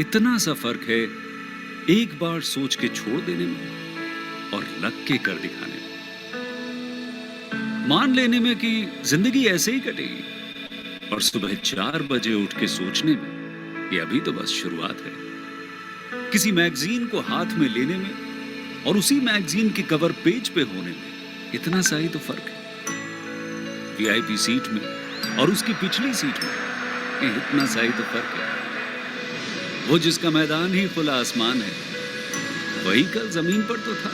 इतना सा फर्क है एक बार सोच के छोड़ देने में और लग के कर दिखाने में। मान लेने में कि जिंदगी ऐसे ही कटेगी और सुबह 4 बजे उठ के सोचने में ये अभी तो बस शुरुआत है। किसी मैगजीन को हाथ में लेने में और उसी मैगजीन के कवर पेज पे होने में इतना सा ही तो फर्क है। वीआईपी सीट में और उसकी पिछली सीट में इतना सा ही तो फर्क है। वो जिसका मैदान ही खुला आसमान है वही कल जमीन पर तो था।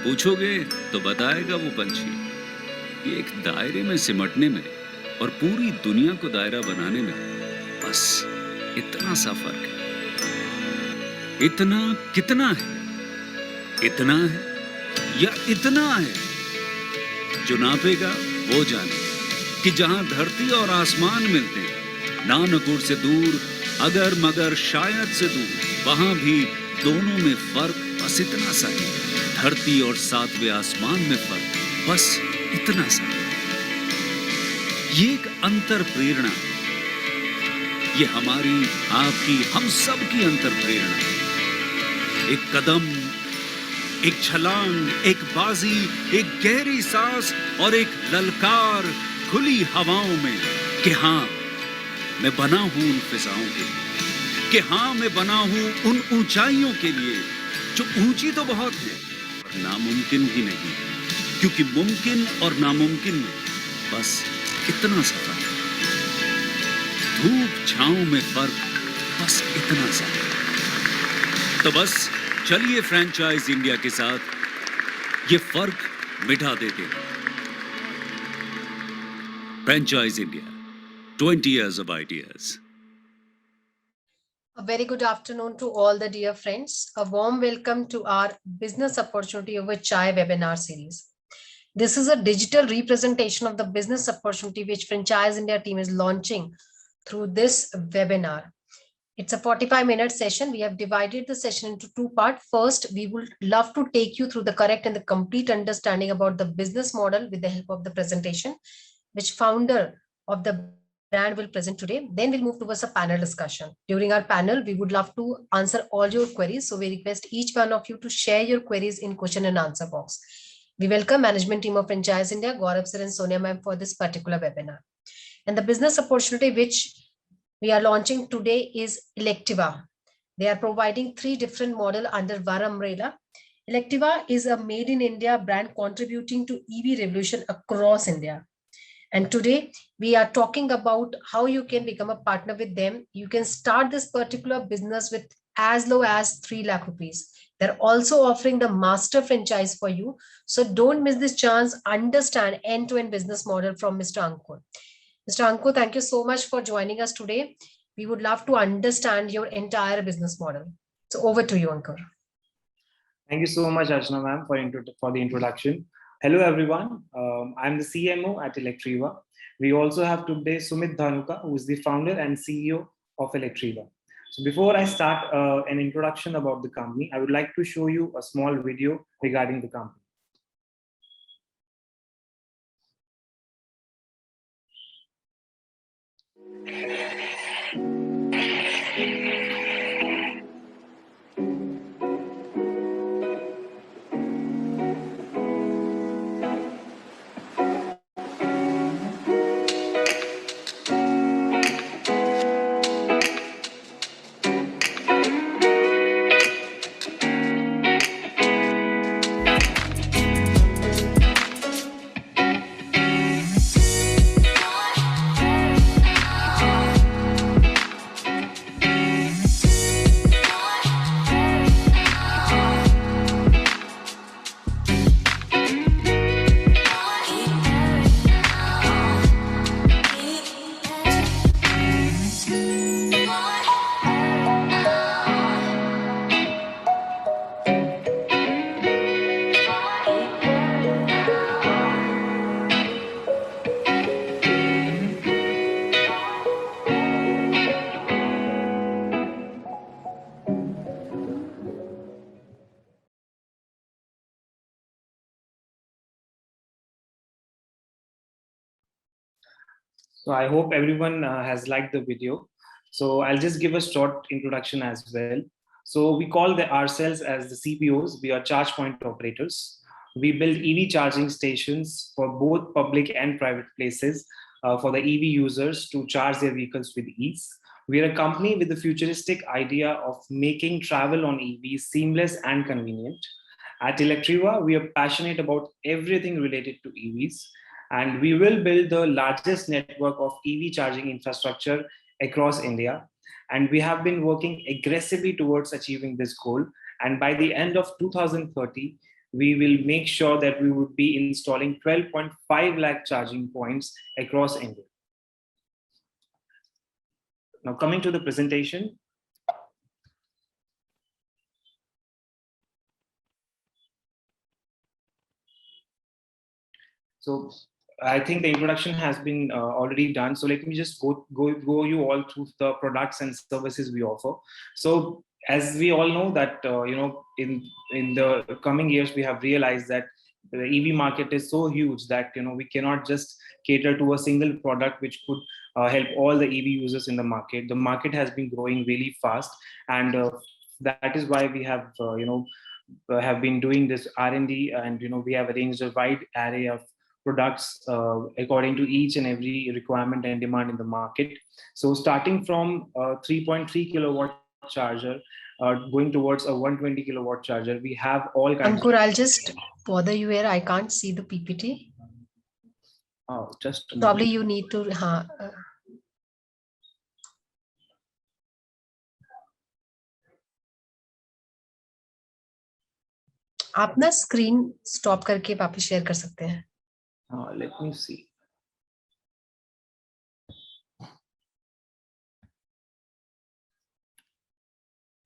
पूछोगे तो बताएगा वो पंछी ये एक दायरे में सिमटने में और पूरी दुनिया को दायरा बनाने में बस इतना सा फर्क है। इतना कितना है? इतना है या इतना है? जो नापेगा वो जाने कि जहां धरती और आसमान मिलते हैं, नानपुर से दूर, अगर मगर शायद से दूर, वहां भी दोनों में फर्क बस इतना सा है। धरती और 7वें आसमान में फर्क बस इतना सा है। ये एक अंतर प्रेरणा, ये हमारी, आपकी, हम सब की अंतर प्रेरणा। एक कदम, एक छलांग, एक बाजी, एक गहरी सांस और एक ललकार खुली हवाओं में कि हाँ मैं बना हूं उन फिजाओं के लिए, कि हाँ मैं बना हूं उन ऊंचाइयों के लिए जो ऊंची तो बहुत है और नामुमकिन भी नहीं, क्योंकि मुमकिन और नामुमकिन में बस इतना सा फर्क है। धूप छांव में फर्क बस इतना सा। तो बस चलिए फ्रेंचाइज इंडिया के साथ ये फर्क मिटा देते हैं। Franchise India, 20 years of ideas. A very good afternoon to all the dear friends. A warm welcome to our Business Opportunity over Chai webinar series. This is a digital representation of the business opportunity which Franchise India team is launching through this webinar. It's a 45-minute session. We have divided the session into two parts. First, we would love to take you through the correct and the complete understanding about the business model with the help of the presentation, which founder of the brand will present today. Then we'll move towards a panel discussion. During our panel, we would love to answer all your queries. So we request each one of you to share your queries in question and answer box. We welcome management team of Franchise India, Gaurav sir and Sonia ma'am for this particular webinar. And the business opportunity which we are launching today is Electiva. They are providing 3 different models under one umbrella. Electiva is a made in India brand contributing to EV revolution across India. And today we are talking about how you can become a partner with them. You can start this particular business with as low as 3 lakh rupees. They're also offering the master franchise for you. So don't miss this chance. Understand end-to-end business model from Mr. Ankur. Mr. Ankur, thank you so much for joining us today. We would love to understand your entire business model. So over to you, Ankur. Thank you so much, Archana ma'am, for the introduction. Hello, everyone. I'm the CMO at Electriva. We also have today Sumit Dhanuka, who is the founder and CEO of Electriva. So before I start an introduction about the company, I would like to show you a small video regarding the company. So I hope everyone has liked the video. So I'll just give a short introduction as well. So we call ourselves as the CPOs. We are charge point operators. We build EV charging stations for both public and private places for the EV users to charge their vehicles with ease. We are a company with the futuristic idea of making travel on EVs seamless and convenient. At Electriva, we are passionate about everything related to EVs, and we will build the largest network of EV charging infrastructure across India. And we have been working aggressively towards achieving this goal. And by the end of 2030, we will make sure that we would be installing 12.5 lakh charging points across India. Now, coming to the presentation. So I think the introduction has been already done. So let me just go you all through the products and services we offer. So as we all know that in the coming years we have realized that the EV market is so huge that we cannot just cater to a single product which could help all the EV users in the market. The market has been growing really fast, and that is why we have been doing this R&D, and we have arranged a wide array of products according to each and every requirement and demand in the market. So starting from a 3.3 kilowatt charger, going towards a 120 kilowatt charger, we have all kinds. Ankur, I'll just bother you here. I can't see the PPT. Oh, just probably you need to. आप ना screen stop करके वापस share कर सकते हैं. Let me see.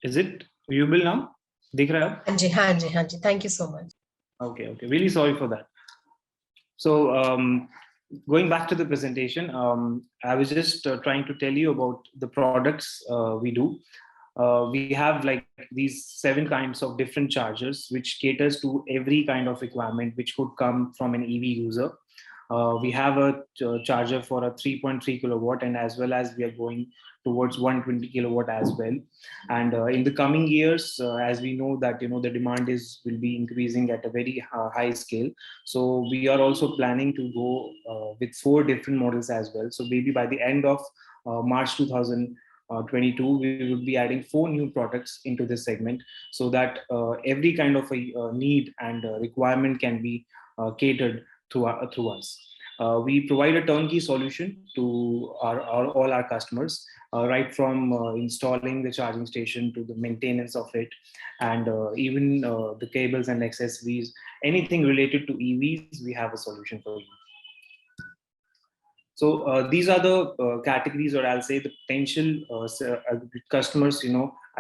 Is it viewable now? दिख रहा है? हाँ जी. Thank you so much. Okay. Really sorry for that. So going back to the presentation, I was just trying to tell you about the products we do. We have like these 7 kinds of different chargers which caters to every kind of requirement which could come from an EV user. We have a charger for a 3.3 kilowatt, and as well as we are going towards 120 kilowatt as well. And in the coming years, as we know that the demand will be increasing at a very high scale. So we are also planning to go with 4 different models as well. So maybe by the end of March 2022, we will be adding 4 new products into this segment, so that every kind of a need and requirement can be catered through us. We provide a turnkey solution to all our customers, right from installing the charging station to the maintenance of it, and even the cables and accessories, anything related to EVs, we have a solution for you. So these are the categories, or I'll say the potential customers,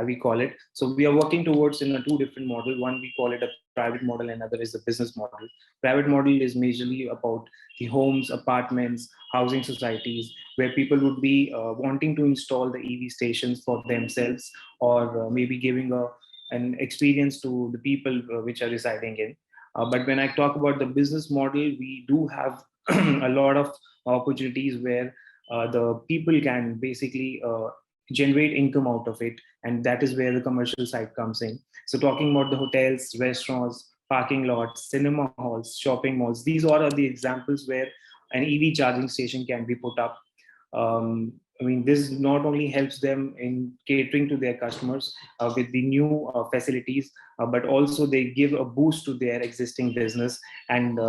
we call it. So we are working towards 2 different models. One, we call it a private model, and another is the business model. Private model is majorly about the homes, apartments, housing societies, where people would be wanting to install the EV stations for themselves, or maybe giving an experience to the people which are residing in. But when I talk about the business model, we do have a lot of opportunities where the people can basically generate income out of it, and that is where the commercial side comes in. So talking about the hotels, restaurants, parking lots, cinema halls, shopping malls, these all are the examples where an EV charging station can be put up. This not only helps them in catering to their customers with the new facilities, but also they give a boost to their existing business and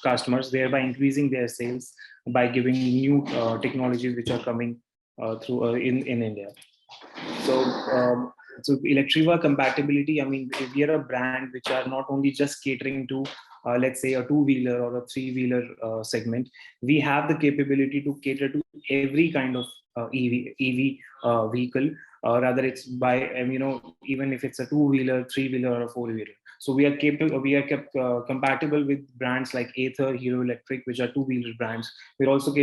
customers, thereby increasing their sales by giving new technologies which are coming through in India. So Electriva compatibility, we are a brand which are not only just catering to let's say a 2-wheeler or a 3-wheeler segment. We have the capability to cater to every kind of EV vehicle, rather it's by even if it's a 2-wheeler, 3-wheeler, or a 4-wheeler. So we are capable. We are compatible with brands like Ather, Hero Electric, which are 2-wheeler brands. We're also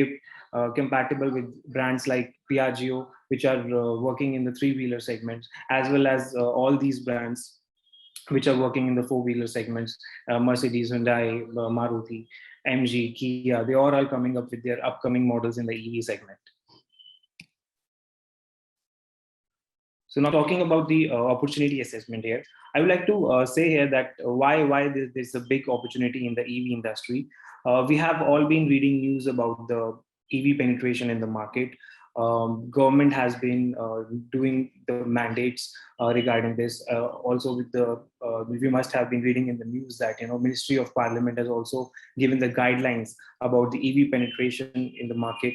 compatible with brands like Piaggio, which are working in the 3-wheeler segments, as well as all these brands which are working in the 4-wheeler segments, Mercedes, Hyundai, Maruti, MG, Kia. They are all coming up with their upcoming models in the EV segment. So now talking about the opportunity assessment here, I would like to say here that why there's a big opportunity in the EV industry. We have all been reading news about the EV penetration in the market. Government has been doing the mandates regarding this. Also, with the we must have been reading in the news that Ministry of Parliament has also given the guidelines about the EV penetration in the market.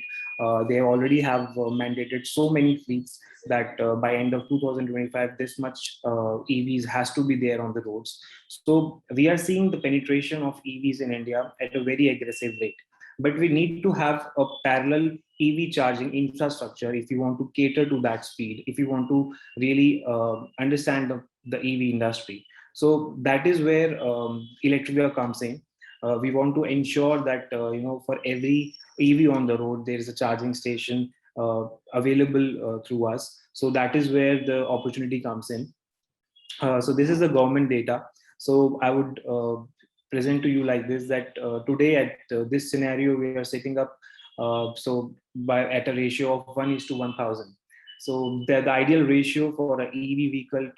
They already have mandated so many fleets that by end of 2025, this much EVs has to be there on the roads. So we are seeing the penetration of EVs in India at a very aggressive rate. But we need to have a parallel EV charging infrastructure if you want to cater to that speed, if you want to really understand the EV industry. So that is where Electriva comes in. We want to ensure that for every EV on the road, there is a charging station available through us. So that is where the opportunity comes in. So this is the government data. So I would present to you like this, that today at this scenario, we are setting up at a ratio of 1:1000. So the ideal ratio for an EV vehicle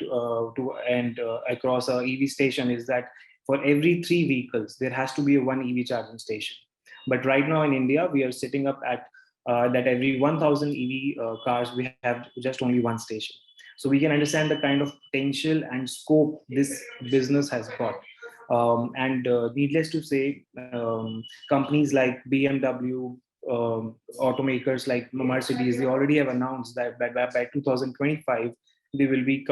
across a EV station is that for every 3 vehicles, there has to be a 1 EV charging station. But right now in India, we are setting up at that every 1000 EV cars, we have just only 1 station. So we can understand the kind of potential and scope this business has got. Needless to say, companies like BMW, automakers like Mercedes, they already have announced that by 2025, they will be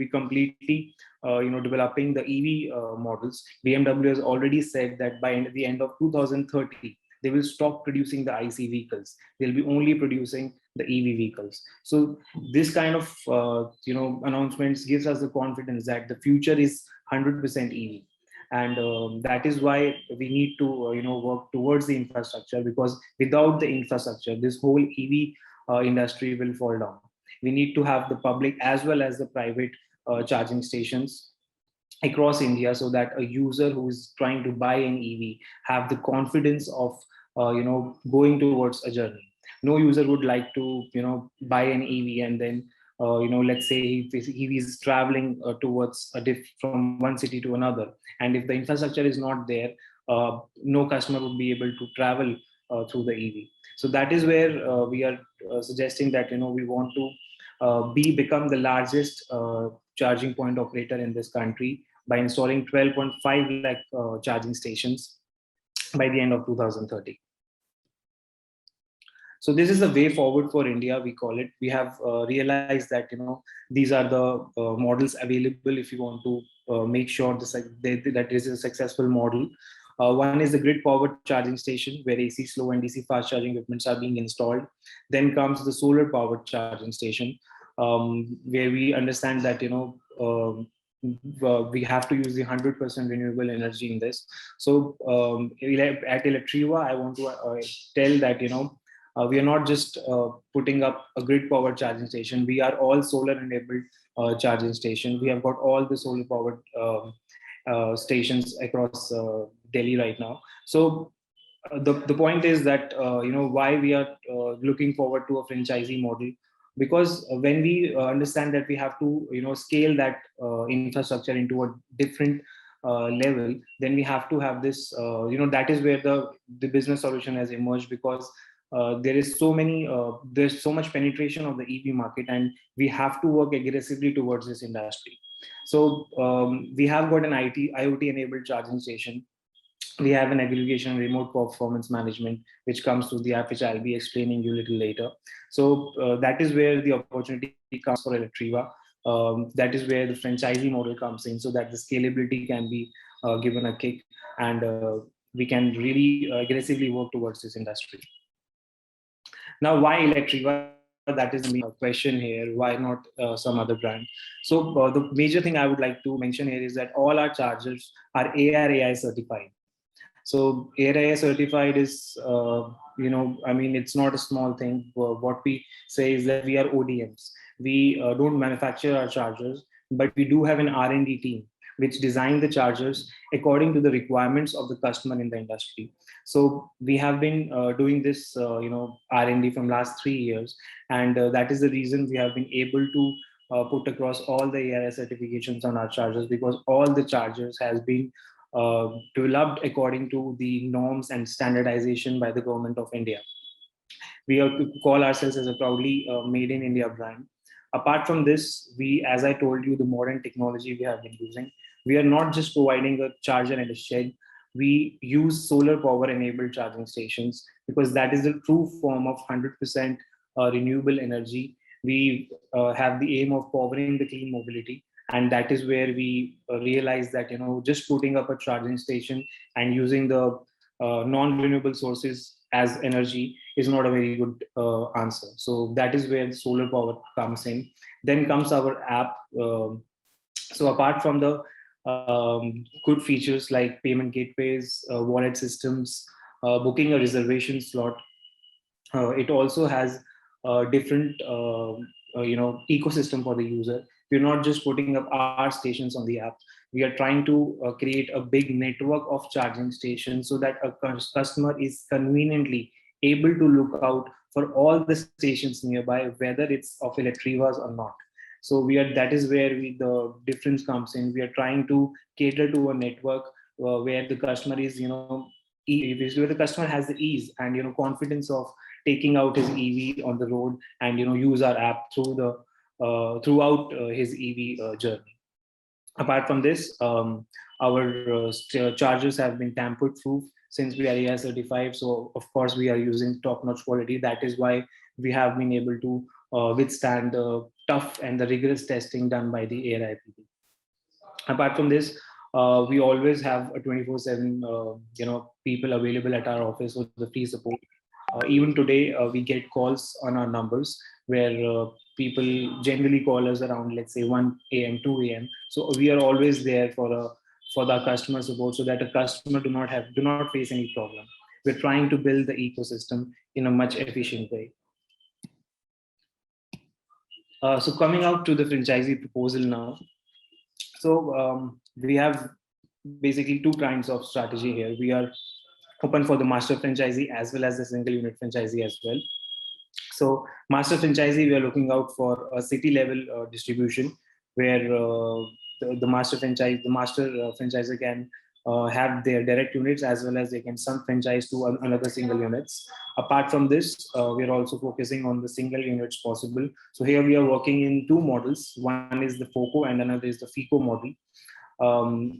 completely developing the EV models. BMW has already said that by the end of 2030, they will stop producing the IC vehicles. They'll be only producing the EV vehicles. So this kind of announcements gives us the confidence that the future is 100% EV. And that is why we need to work towards the infrastructure, because without the infrastructure, this whole EV industry will fall down. We need to have the public as well as the private charging stations across India, so that a user who is trying to buy an EV have the confidence of going towards a journey. No user would like to buy an EV and then let's say he is traveling towards from one city to another, and if the infrastructure is not there, no customer would be able to travel through the EV. So that is where we are suggesting that we want to become the largest charging point operator in this country by installing 12.5 lakh charging stations by the end of 2030. So this is the way forward for India, we call it. We have realized that these are the models available if you want to make sure that is a successful model. One is the grid powered charging station, where AC slow and DC fast charging equipments are being installed. Then comes the solar powered charging station, where we understand that we have to use the 100% renewable energy in this. So at Electriva, I want to tell that we are not just putting up a grid powered charging station. We are all solar enabled charging station. We have got all the solar powered stations across Delhi right now. So the point is that why we are looking forward to a franchisee model, because when we understand that we have to scale that infrastructure into a different level, then we have to have this that is where the business solution has emerged, because there's so much penetration of the EV market, and we have to work aggressively towards this industry. So we have got an IoT enabled charging station. We have an aggregation remote performance management, which comes through the app, which I'll be explaining you a little later. So that is where the opportunity comes for Electriva. That is where the franchisee model comes in, so that the scalability can be given a kick, and we can really aggressively work towards this industry. Now, why Electriva? That is the question here. Why not some other brand? So the major thing I would like to mention here is that all our chargers are ARAI certified. So ARAI certified is, it's not a small thing. What we say is that we are ODMs. We don't manufacture our chargers, but we do have an R&D team which design the chargers according to the requirements of the customer in the industry. So we have been doing this, R&D from last 3 years, and that is the reason we have been able to put across all the ARS certifications on our chargers, because all the chargers has been developed according to the norms and standardization by the government of India. We are to call ourselves as a proudly made in India brand. Apart from this, we, as I told you, the modern technology we have been using, we are not just providing a charger and a shed. We use solar power enabled charging stations, because that is the true form of 100% renewable energy. We have the aim of powering the clean mobility, and that is where we realize that, you know, just putting up a charging station and using the non-renewable sources as energy is not a very good answer. So that is where the solar power comes in. Then comes our app. So apart from the good features like payment gateways, wallet systems, booking a reservation slot, it also has a different ecosystem for the user. We're not just putting up our stations on the app. We are trying to create a big network of charging stations so that a customer is conveniently able to look out for all the stations nearby, whether it's of Electrivas or not. So that is where the difference comes in. We are trying to cater to a network where the customer is, where the customer has the ease and, confidence of taking out his EV on the road and, use our app throughout his EV journey. Apart from this, our chargers have been tamper proof since we are AI certified. So of course we are using top-notch quality. That is why we have been able to withstand the tough and the rigorous testing done by the ARIPP. Apart from this, we always have a 24/7 people available at our office with the free support. Even today, we get calls on our numbers where people generally call us around, let's say, 1 a.m., 2 a.m. So we are always there for the customer support, so that a customer do not face any problem. We're trying to build the ecosystem in a much efficient way. So coming out to the franchisee proposal now. So we have basically two kinds of strategy here. We are open for the master franchisee as well as the single unit franchisee as well. So master franchisee, we are looking out for a city level distribution where the master franchisor can have their direct units as well as they can sub-franchise to another single units. Apart from this, we are also focusing on the single units possible. So here we are working in two models. One is the FOCO and another is the FICO model.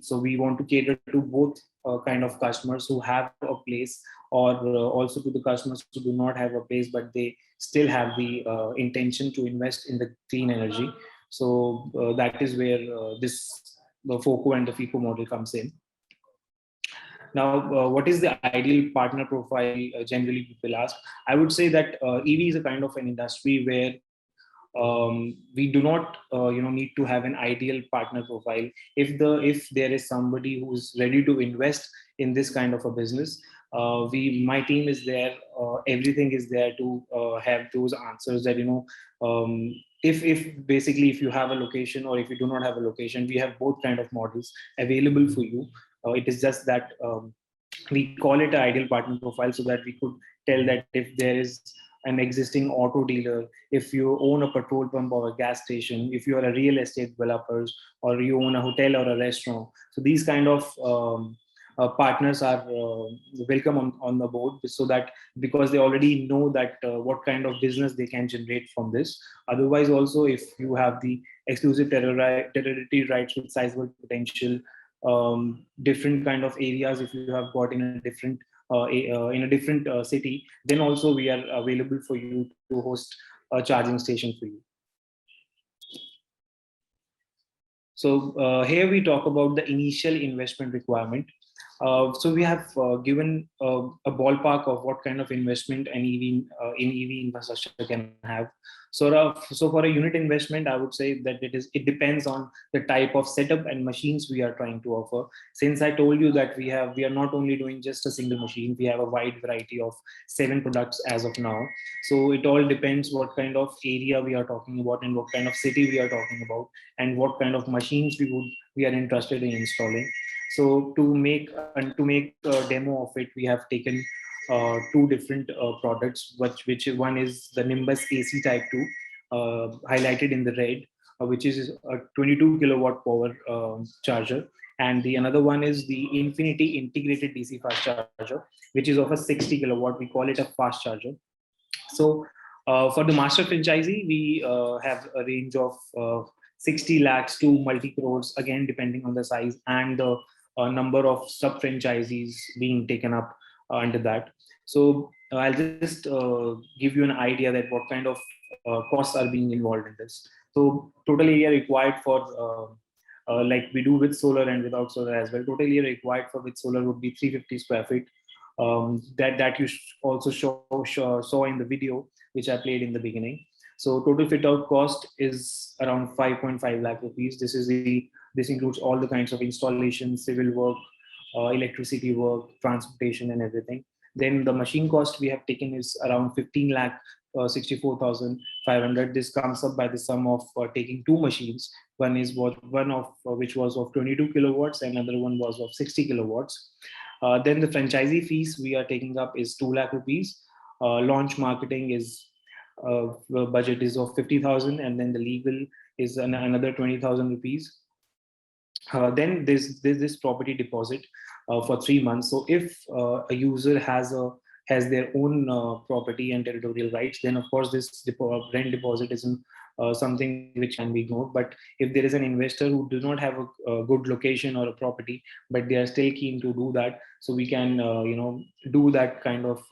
So we want to cater to both kind of customers who have a place, or also to the customers who do not have a place but they still have the intention to invest in the clean energy. So that is where the FOCO and the FICO model comes in. Now, what is the ideal partner profile? Generally, people ask. I would say that EV is a kind of an industry where we do not need to have an ideal partner profile. If there is somebody who's ready to invest in this kind of a business, my team is there. Everything is there to have those answers that, if you have a location or if you do not have a location, we have both kind of models available for you. It is just that we call it an ideal partner profile so that we could tell that if there is an existing auto dealer, if you own a petrol pump or a gas station, if you are a real estate developer, or you own a hotel or a restaurant. So these kind of partners are welcome on the board, so that because they already know that what kind of business they can generate from this. Otherwise, also if you have the exclusive territory rights with sizable potential, different kind of areas, if you have got in a different city, then also we are available for you to host a charging station for you. So here we talk about the initial investment requirement. So we have given a ballpark of what kind of investment an EV infrastructure can have. So for a unit investment, I would say that it depends on the type of setup and machines we are trying to offer. Since I told you that we are not only doing just a single machine, we have a wide variety of 7 products as of now. So it all depends what kind of area we are talking about and what kind of city we are talking about and what kind of machines we are interested in installing. So to make a demo of it, we have taken 2 different products, which one is the Nimbus AC Type 2, highlighted in the red. which is a 22 kilowatt power charger. And the another one is the Infinity integrated DC fast charger, which is of a 60 kilowatt. We call it a fast charger. So for the master franchisee, we have a range of 60 lakhs to multi crores, again, depending on the size and the number of sub franchisees being taken up under that. So I'll just give you an idea that what kind of costs are being involved in this. So total area required for like we do with solar and without solar as well. Total area required for with solar would be 350 square feet. That you also saw in the video which I played in the beginning. So total fit out cost is around 5.5 lakh rupees. This includes all the kinds of installation, civil work, electricity work, transportation, and everything. Then the machine cost we have taken is around 15 lakh 64,500. This comes up by the sum of taking two machines. One of which was of 22 kilowatts, and another one was of 60 kilowatts. Then the franchisee fees we are taking up is 2 lakh rupees. Launch marketing is the budget is of 50,000, and then the legal is another 20,000 rupees. Then there's this property deposit for 3 months. So if a user has their own property and territorial rights, then of course this rent deposit isn't something which can be ignored. But if there is an investor who does not have a good location or a property, but they are still keen to do that, so we can do that kind of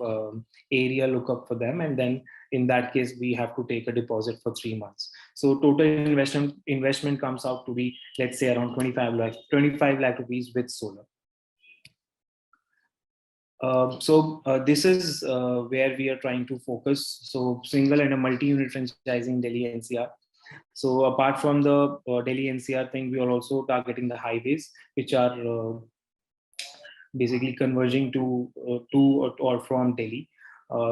area lookup for them, and then in that case we have to take a deposit for 3 months. So total investment comes out to be, let's say, around 25 lakh rupees with solar. This is where we are trying to focus. So single and a multi-unit franchising Delhi NCR. So apart from the Delhi NCR thing, we are also targeting the highways, which are basically converging to or from Delhi.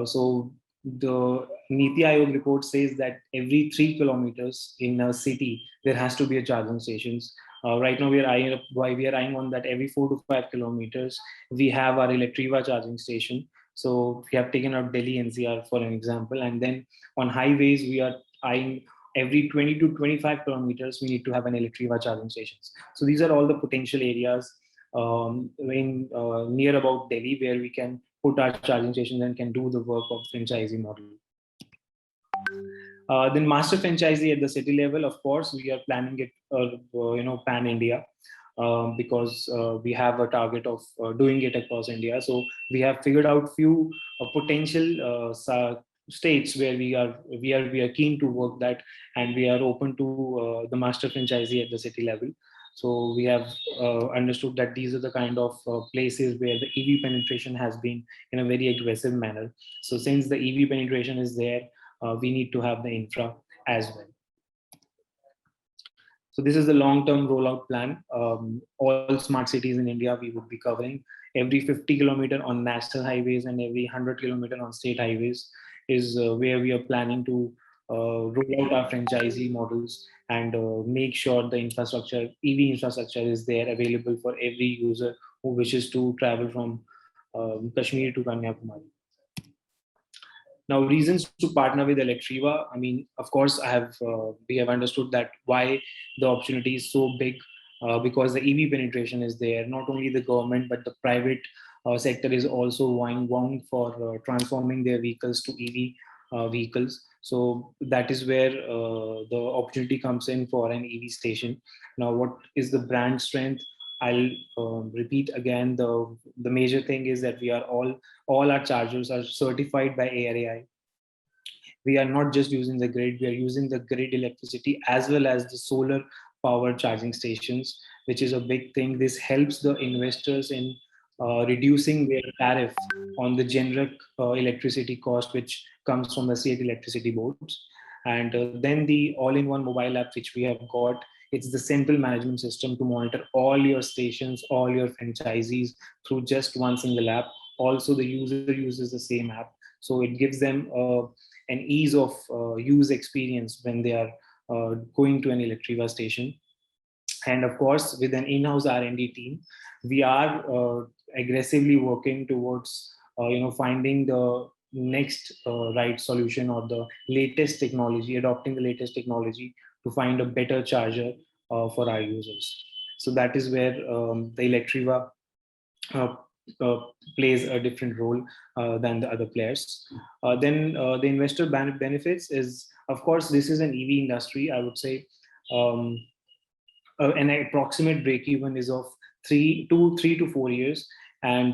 So the Niti Aayog report says that every 3 kilometers in a city, there has to be a charging stations. Right now, we are eyeing on that every 4 to 5 kilometers, we have our Electriva charging station. So we have taken out Delhi NCR for an example. And then on highways, we are eyeing every 20 to 25 kilometers, we need to have an Electriva charging stations. So these are all the potential areas near about Delhi where we can put our charging stations and can do the work of franchisee model. Then master franchisee at the city level, of course, we are planning it, pan India, because we have a target of doing it across India. So we have figured out few potential states where we are keen to work that, and we are open to the master franchisee at the city level. So we have understood that these are the kind of places where the EV penetration has been in a very aggressive manner. So since the EV penetration is there, we need to have the infra as well. So this is the long-term rollout plan. All smart cities in India we would be covering. Every 50 kilometer on national highways and every 100 kilometer on state highways is where we are planning to roll out our franchisee models and make sure the infrastructure, EV infrastructure, is there available for every user who wishes to travel from Kashmir to Kanyakumari. Now, reasons to partner with Electriva. I mean, of course, we have understood that why the opportunity is so big, because the EV penetration is there. Not only the government, but the private sector is also vying for transforming their vehicles to EV vehicles. So that is where the opportunity comes in for an EV station. Now, what is the brand strength? I'll repeat again. The major thing is that we are all our chargers are certified by ARAI. We are not just using the grid; we are using the grid electricity as well as the solar power charging stations, which is a big thing. This helps the investors in reducing their tariff on the generic electricity cost, which comes from the state electricity boards. And then the all-in-one mobile app, which we have got. It's the central management system to monitor all your stations, all your franchisees through just one single app. Also, the user uses the same app. So it gives them an ease of use experience when they are going to an Electriva station. And of course, with an in-house R&D team, we are aggressively working towards finding the next right solution or the latest technology, adopting the latest technology to find a better charger for our users. So that is where the Electriva uh, plays a different role than the other players. Then the investor benefits is, of course, this is an EV industry. I would say an approximate break even is of 3 to 4 years, and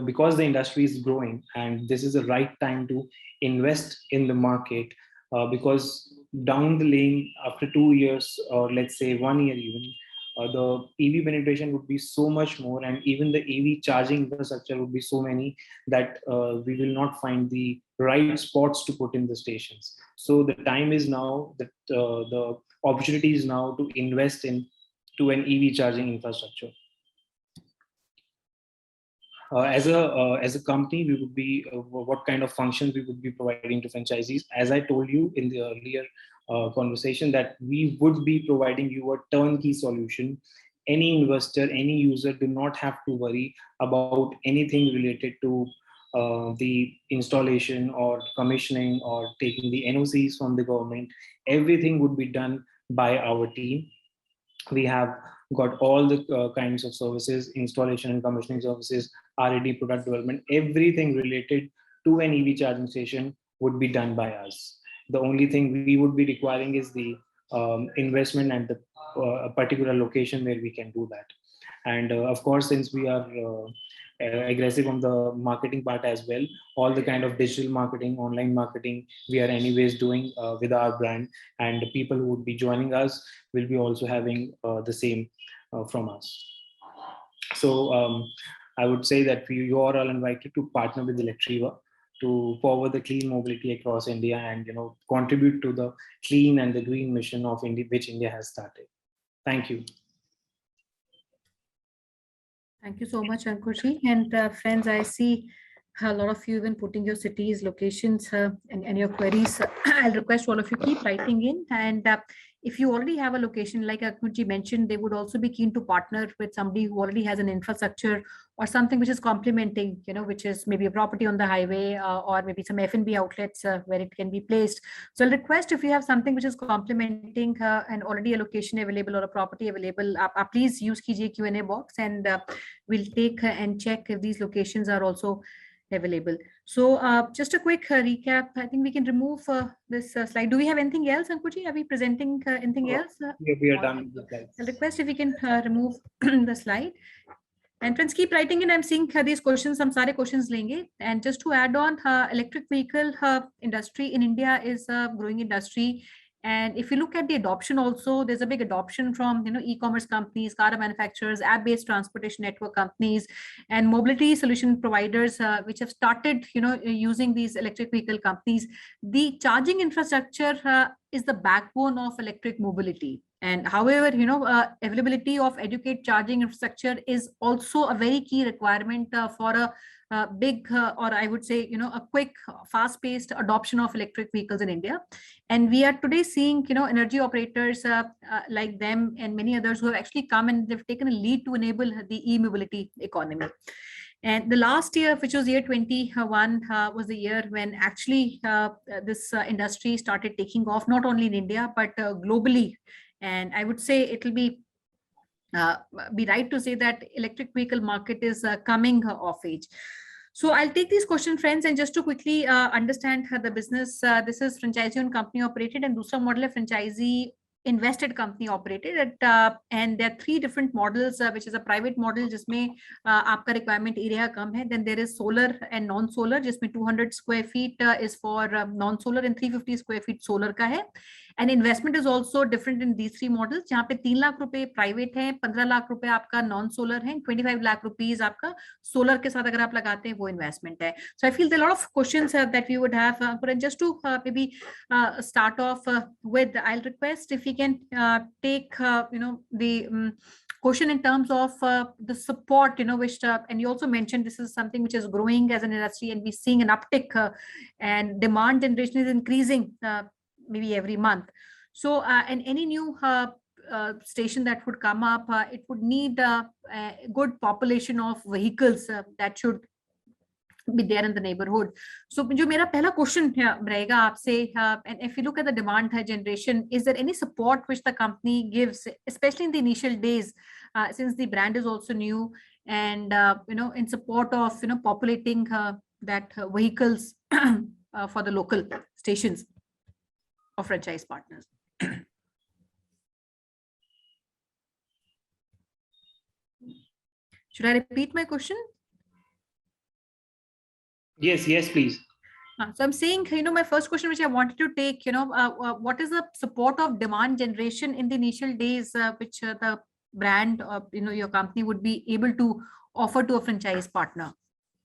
because the industry is growing, and this is the right time to invest in the market, because down the lane after 2 years, or let's say 1 year even, the EV penetration would be so much more, and even the EV charging infrastructure would be so many that we will not find the right spots to put in the stations. So the time is now, that the opportunity is now to invest in to an EV charging infrastructure. As a company, we would be what kind of functions we would be providing to franchisees. As I told you in the earlier conversation, that we would be providing you a turnkey solution. Any investor, any user do not have to worry about anything related to the installation or commissioning or taking the NOCs from the government. Everything would be done by our team. We have got all the kinds of services, installation and commissioning services, R&D, product development, everything related to an EV charging station would be done by us. The only thing we would be requiring is the investment and the particular location where we can do that. And of course, since we are aggressive on the marketing part as well, all the kind of digital marketing, online marketing, we are anyways doing with our brand, and the people who would be joining us will be also having the same from us. So I would say that you are all invited to partner with Electriva to forward the clean mobility across India, and contribute to the clean and the green mission of India, which India has started. Thank you. Thank you so much, Ankurji. And friends, I see a lot of you even putting your cities, locations, and your queries. I'll request all of you keep writing in. And if you already have a location, like Ankurji mentioned, they would also be keen to partner with somebody who already has an infrastructure or something which is complementing, which is maybe a property on the highway or maybe some F&B outlets where it can be placed. So I'll request, if you have something which is complementing and already a location available or a property available, please use Kijiye Q&A box, and we'll take and check if these locations are also available. So just a quick recap. I think we can remove this slide. Do we have anything else, Ankurji? Are we presenting anything else? We are done with the slides. I'll request if we can remove the slide. And friends, keep writing in. I'm seeing these questions, some sare questions lenge. And just to add on, electric vehicle industry in India is a growing industry. And if you look at the adoption also, there's a big adoption from e-commerce companies, car manufacturers, app-based transportation network companies, and mobility solution providers, which have started using these electric vehicle companies. The charging infrastructure is the backbone of electric mobility. And however, availability of adequate charging infrastructure is also a very key requirement for a big, or I would say, a quick, fast-paced adoption of electric vehicles in India. And we are today seeing, energy operators like them and many others who have actually come and they've taken a lead to enable the e-mobility economy. And the last year, which was year 21, was the year when actually this industry started taking off, not only in India, but globally. And I would say it'll be right to say that electric vehicle market is coming of age. So I'll take these questions, friends, and just to quickly understand the business, this is franchisee owned company operated, and दूसरा model है franchisee invested company operated, and there are three different models, which is a private model जिसमें आपका requirement area कम है. Then there is solar and non-solar, जिसमें 200 square feet is for non-solar and 350 square feet solar का है. And investment is also different in these three models, जहाँ पे 3 लाख रुपए private है, 15 लाख रुपए आपका non-solar है, 25 lakh rupees आपका solar के साथ अगर आप लगाते हैं वो investment है. So I feel there are a lot of questions that we would have, but just to maybe start off with, I'll request if we can take the question in terms of the support, which and you also mentioned this is something which is growing as an industry, and we're seeing an uptick and demand generation is increasing maybe every month. So and any new station that would come up, it would need a good population of vehicles that should be there in the neighborhood. So जो मेरा पहला question रहेगा आपसे, and if you look at the demand generation, is there any support which the company gives, especially in the initial days, since the brand is also new, and in support of populating that vehicles for the local stations of franchise partners? Should I repeat my question? Yes, please. So I'm saying, my first question, which I wanted to take, what is the support of demand generation in the initial days, which the brand, your company would be able to offer to a franchise partner?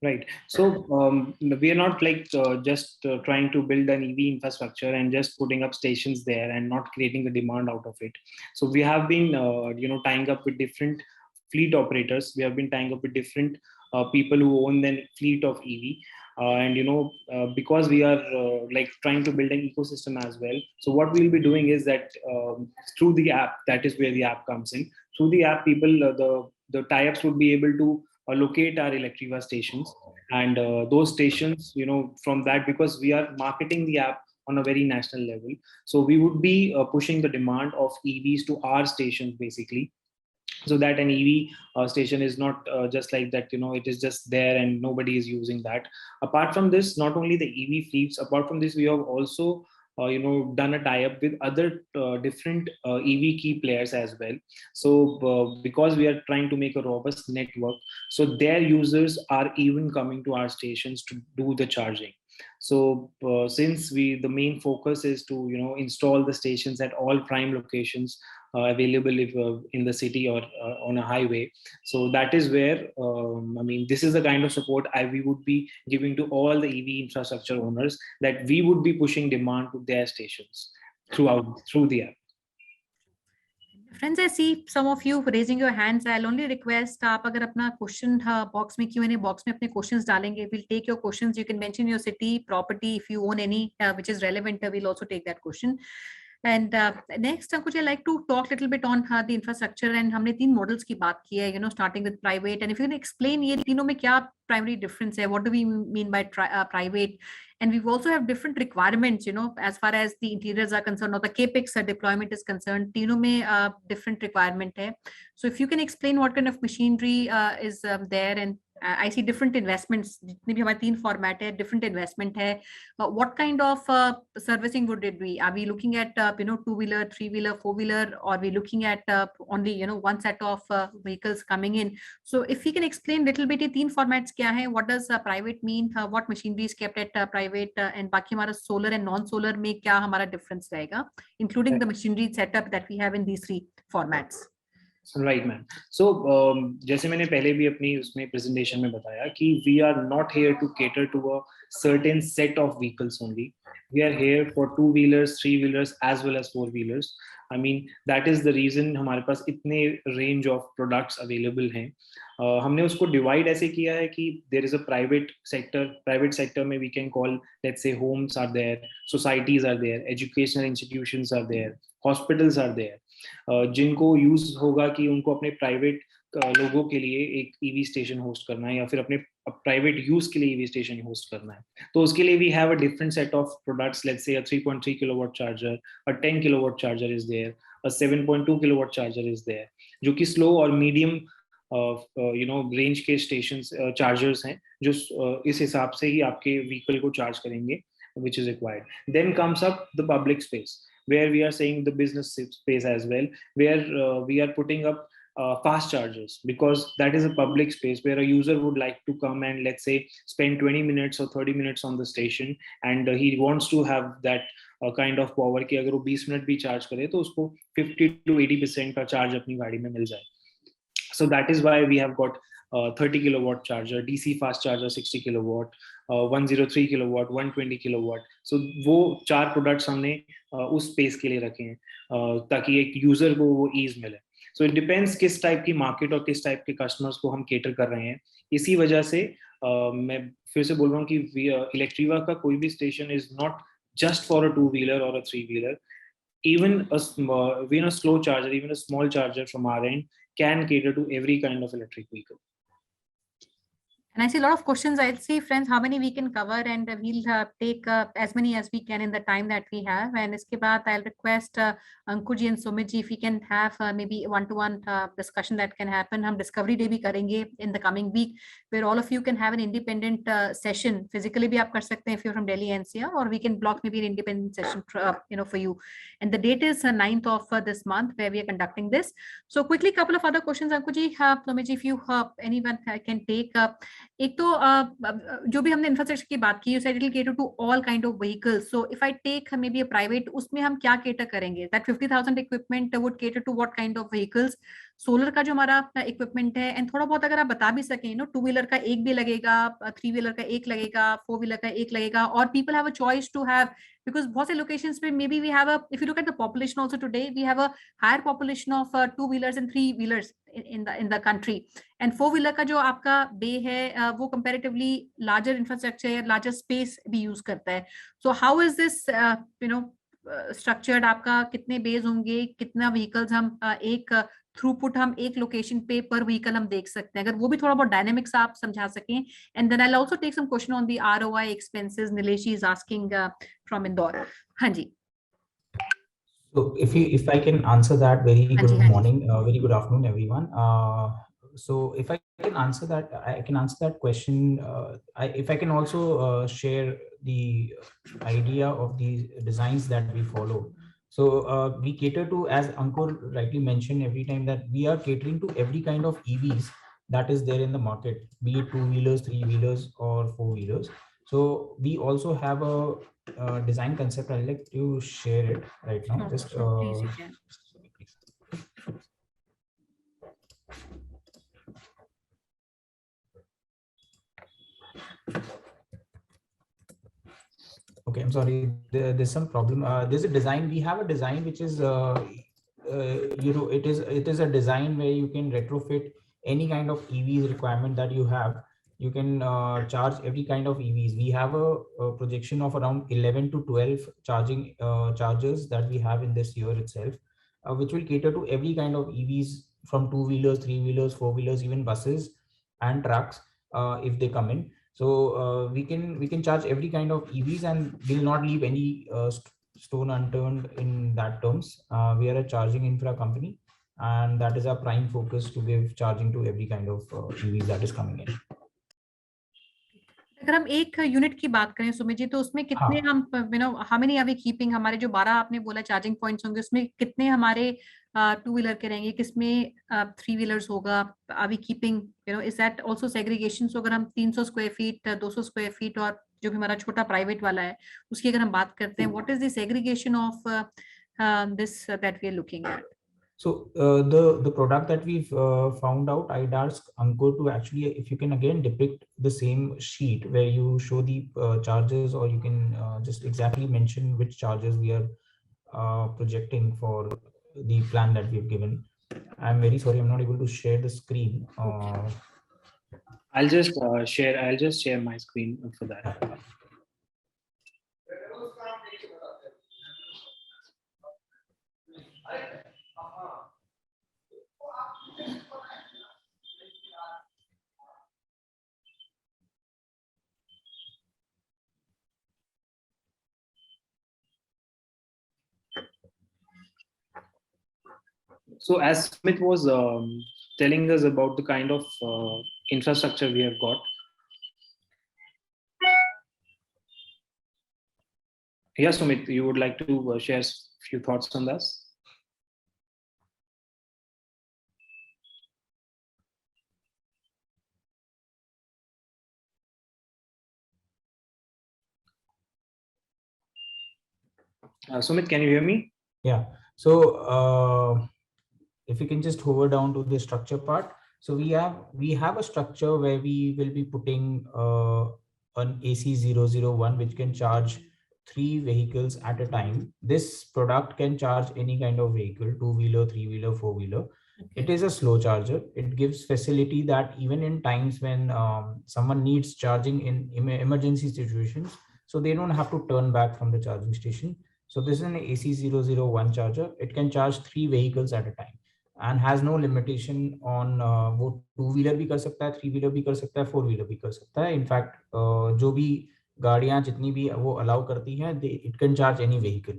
Right. So we are not like just trying to build an EV infrastructure and just putting up stations there and not creating a demand out of it. So we have been, tying up with different fleet operators. We have been tying up with different people who own the fleet of EV. Because we are like trying to build an ecosystem as well. So what we'll be doing is that through the app, that is where the app comes in. Through the app, people, the tie-ups would be able to locate our Electriva stations, and those stations, from that, because we are marketing the app on a very national level. So we would be pushing the demand of EVs to our stations basically, so that an EV station is not just like that, it is just there and nobody is using that. Apart from this, not only the EV fleets, apart from this, we have also done a tie-up with other different EV key players as well. So because we are trying to make a robust network, so their users are even coming to our stations to do the charging. So since the main focus is to install the stations at all prime locations available if, in the city or on a highway, so that is where this is the kind of support we would be giving to all the EV infrastructure owners, that we would be pushing demand to their stations through the app. Friends, I see some of you raising your hands. I'll only request आप अगर अपना question box में Q&A box में अपने questions डालेंगे, we'll take your questions. You can mention your city, property, if you own any which is relevant, we'll also take that question. And next, Ankush, I like to talk a little bit on the infrastructure, and हमने 3 models की बात की है, starting with private, and if you can explain ये तीनों में क्या primary difference है, what do we mean by private, and we also have different requirements, as far as the interiors are concerned or the capex deployment is concerned, तीनों में different requirement है. So if you can explain what kind of machinery is there, and I see different investments, जितने भी हमारे 3 format है, different investment है. What kind of servicing would it be? Are we looking at 2-wheeler, 3-wheeler, 4-wheeler, or are we looking at only one set of vehicles coming in? So if you can explain little bit, ये 3 formats क्या है? What does private mean? What machinery is kept at private? And बाकी हमारा solar and non-solar में क्या हमारा difference रहेगा, including the machinery setup that we have in these 3 formats. Right, man. So जैसे मैंने पहले भी अपनी उसमें presentation में बताया कि we are not here to cater to a certain set of vehicles only. We are here for 2-wheelers, 3-wheelers as well as 4-wheelers. That is the reason हमारे पास इतने range of products available हैं. हमने उसको divide ऐसे किया है कि there is a private sector में we can call, let's say, homes are there, societies are there, educational institutions are there, hospitals are there. जिनको यूज होगा कि उनको अपने प्राइवेट लोगों के लिए एक ईवी स्टेशन होस्ट करना है या फिर अपने प्राइवेट यूज के लिए ईवी स्टेशन होस्ट करना है, तो उसके लिए we have a different set of products. Let's say a 3.3 kilowatt charger, a 10 kilowatt charger is there, a 7.2 kilowatt charger is there, जो कि स्लो और मीडियम रेंज के स्टेशन चार्जर्स हैं, जो इस हिसाब से ही आपके व्हीकल को चार्ज करेंगे, which is required. Then comes up the public space, where we are saying the business space as well, where we are putting up fast chargers, because that is a public space where a user would like to come and, let's say, spend 20 minutes or 30 minutes on the station, and he wants to have that kind of power कि अगर वो 20 minute भी charge करे तो उसको 50 to 80% का charge अपनी गाड़ी में मिल जाए. So that is why we have got 30 kilowatt charger, DC fast charger 60 kilowatt, 103 kilowatt, 120 kilowatt. So वो 4 products हमने उस space के लिए रखे हैं ताकि एक user को वो ease मिले. So it depends किस type की market और किस type के customers को हम cater कर रहे हैं. इसी वजह से मैं फिर से बोल रहा हूँ कि Electriva का कोई भी station is not just for a 2-wheeler or a 3-wheeler. Even a slow charger, even a small charger from our end can cater to every kind of electric vehicle. And I see a lot of questions. I'll see, friends, how many we can cover, and we'll take as many as we can in the time that we have. And iske baad, I'll request Ankur ji and Sumit ji if we can have maybe one-to-one discussion that can happen. Hum Discovery Day bhi karenge in the coming week, where all of you can have an independent session. Physically bhi aap kar sakte hain if you're from Delhi NCR, or we can block maybe an independent session for you. And the date is 9th of this month where we are conducting this. So quickly, couple of other questions, Ankur ji, Sumit ji, if you anyone can take एक तो जो भी हमने infrastructure की बात की, it will cater to all kind of vehicles. So if I take maybe a private, उसमें हम क्या केटर करेंगे? That 50,000 equipment would cater to what kind of vehicles? Solar का जो हमारा इक्विपमेंट है, एंड थोड़ा बहुत अगर आप बता भी सकें, नो, 2 व्हीलर का एक भी लगेगा, 3 व्हीलर का एक लगेगा, 4 व्हीलर का एक लगेगा, और people have a choice to have, because बहुत से लोकेशंस पे maybe we have a, if you look at the population also today, we have a higher population of 2 wheelers and 3 wheelers in the country, and 4 wheeler का जो आपका बे है वो comparatively larger infrastructure, larger space भी use करता है. So how is this structured? आपका कितने बेस होंगे, कितना व्हीकल्स हम एक थ्रूपुट हम एक लोकेशन पे पर व्हीकल हम देख सकते हैं? अगर वो भी थोड़ा बहुत डायनेमिक्स आप समझा सकें. And then I will also take some question on the ROI expenses. Nilesh is asking from Indore. हाँ जी. So if I can answer that, very good morning, very good afternoon, everyone. So if I can answer that, I can answer that question. If I can also share the idea of the designs that we follow. So we cater to, as Ankur rightly mentioned, every time that we are catering to every kind of EVs that is there in the market, be it 2 wheelers, 3 wheelers, or 4 wheelers. So we also have a design concept. I'd like to share it right now. Just please, you can. Okay, I'm sorry. There's some problem. There's a design. We have a design which is, it is a design where you can retrofit any kind of EVs requirement that you have. You can charge every kind of EVs. We have a projection of around 11 to 12 chargers that we have in this year itself, which will cater to every kind of EVs from 2 wheelers, 3 wheelers, 4 wheelers, even buses and trucks if they come in. So we can charge every kind of EVs and will not leave any stone unturned in that terms. We are a charging infra company, and that is our prime focus, to give charging to every kind of EVs that is coming in. अगर हम एक unit की बात करें सुमित जी, तो उसमें कितने हम how many are we keeping? हमारे जो 12 आपने बोला चार्जिंग पॉइंट्स होंगे, उसमें कितने हमारे 2 व्हीलर के रहेंगे, किसमें 3 व्हीलर्स होगा? Are we keeping, is that also segregation? So अगर हम 300 स्क्वायर फीट, 200 स्क्वायर फीट, और जो भी हमारा छोटा प्राइवेट वाला है उसकी अगर हम बात करते हैं, what is the segregation of this that we are looking at? So the product that we've found out, I'd ask Ankur to actually, if you can again depict the same sheet where you show the charges, or you can just exactly mention which charges we are projecting for the plan that we've given. I'm very sorry, I'm not able to share the screen. I'll just share my screen for that. So as Smith was telling us about the kind of infrastructure we have got. Yes, Sumit, you would like to share a few thoughts on this? Sumit, can you hear me? Yeah. So if you can just hover down to the structure part. So we have a structure where we will be putting an AC001, which can charge 3 vehicles at a time. This product can charge any kind of vehicle, 2-wheeler, 3-wheeler, 4-wheeler. It is a slow charger. It gives facility that even in times when someone needs charging in emergency situations, so they don't have to turn back from the charging station. So this is an AC001 charger. It can charge 3 vehicles at a time. and has no limitation on वो 2-wheeler भी कर सकता है, 3-wheeler भी कर सकता है, 4-wheeler भी कर सकता है. In fact, जो भी गाड़ियां जितनी भी वो allow करती हैं, it can charge any vehicle.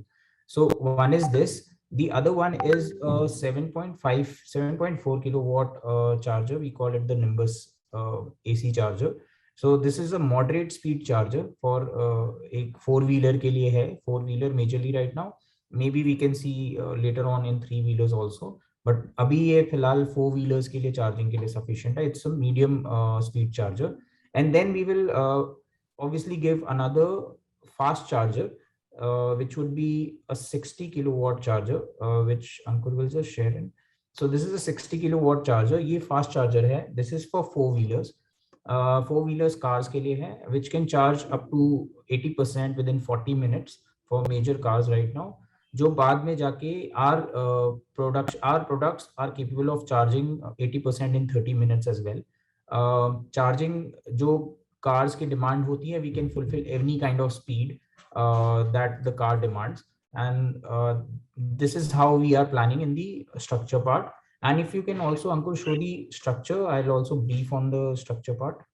So one is this. The other one is a 7.4 kilowatt charger. We call it the Nimbus AC charger. So this is a moderate speed charger for एक 4-wheeler के लिए है. 4-wheeler majorly right now. Maybe we can see later on in 3-wheelers also. But अभी ये फिलहाल 4-wheelers के लिए charging के लिए sufficient है. It's a medium speed charger. And then we will obviously give another fast charger, which would be a 60 kilowatt charger, which Ankur will just share in. So this is a 60 kilowatt charger. ये fast charger है. This is for 4-wheelers. 4-wheelers cars के लिए है, which can charge up to 80% within 40 minutes for major cars right now. जो बाद में जाके our products are capable of charging 80% in 30 minutes as well. Charging जो cars की demand होती है, we can fulfill any kind of speed that the car demands, and this is how we are planning in the structure part. And if you can also, Ankur, show the structure, I'll also brief on the structure part.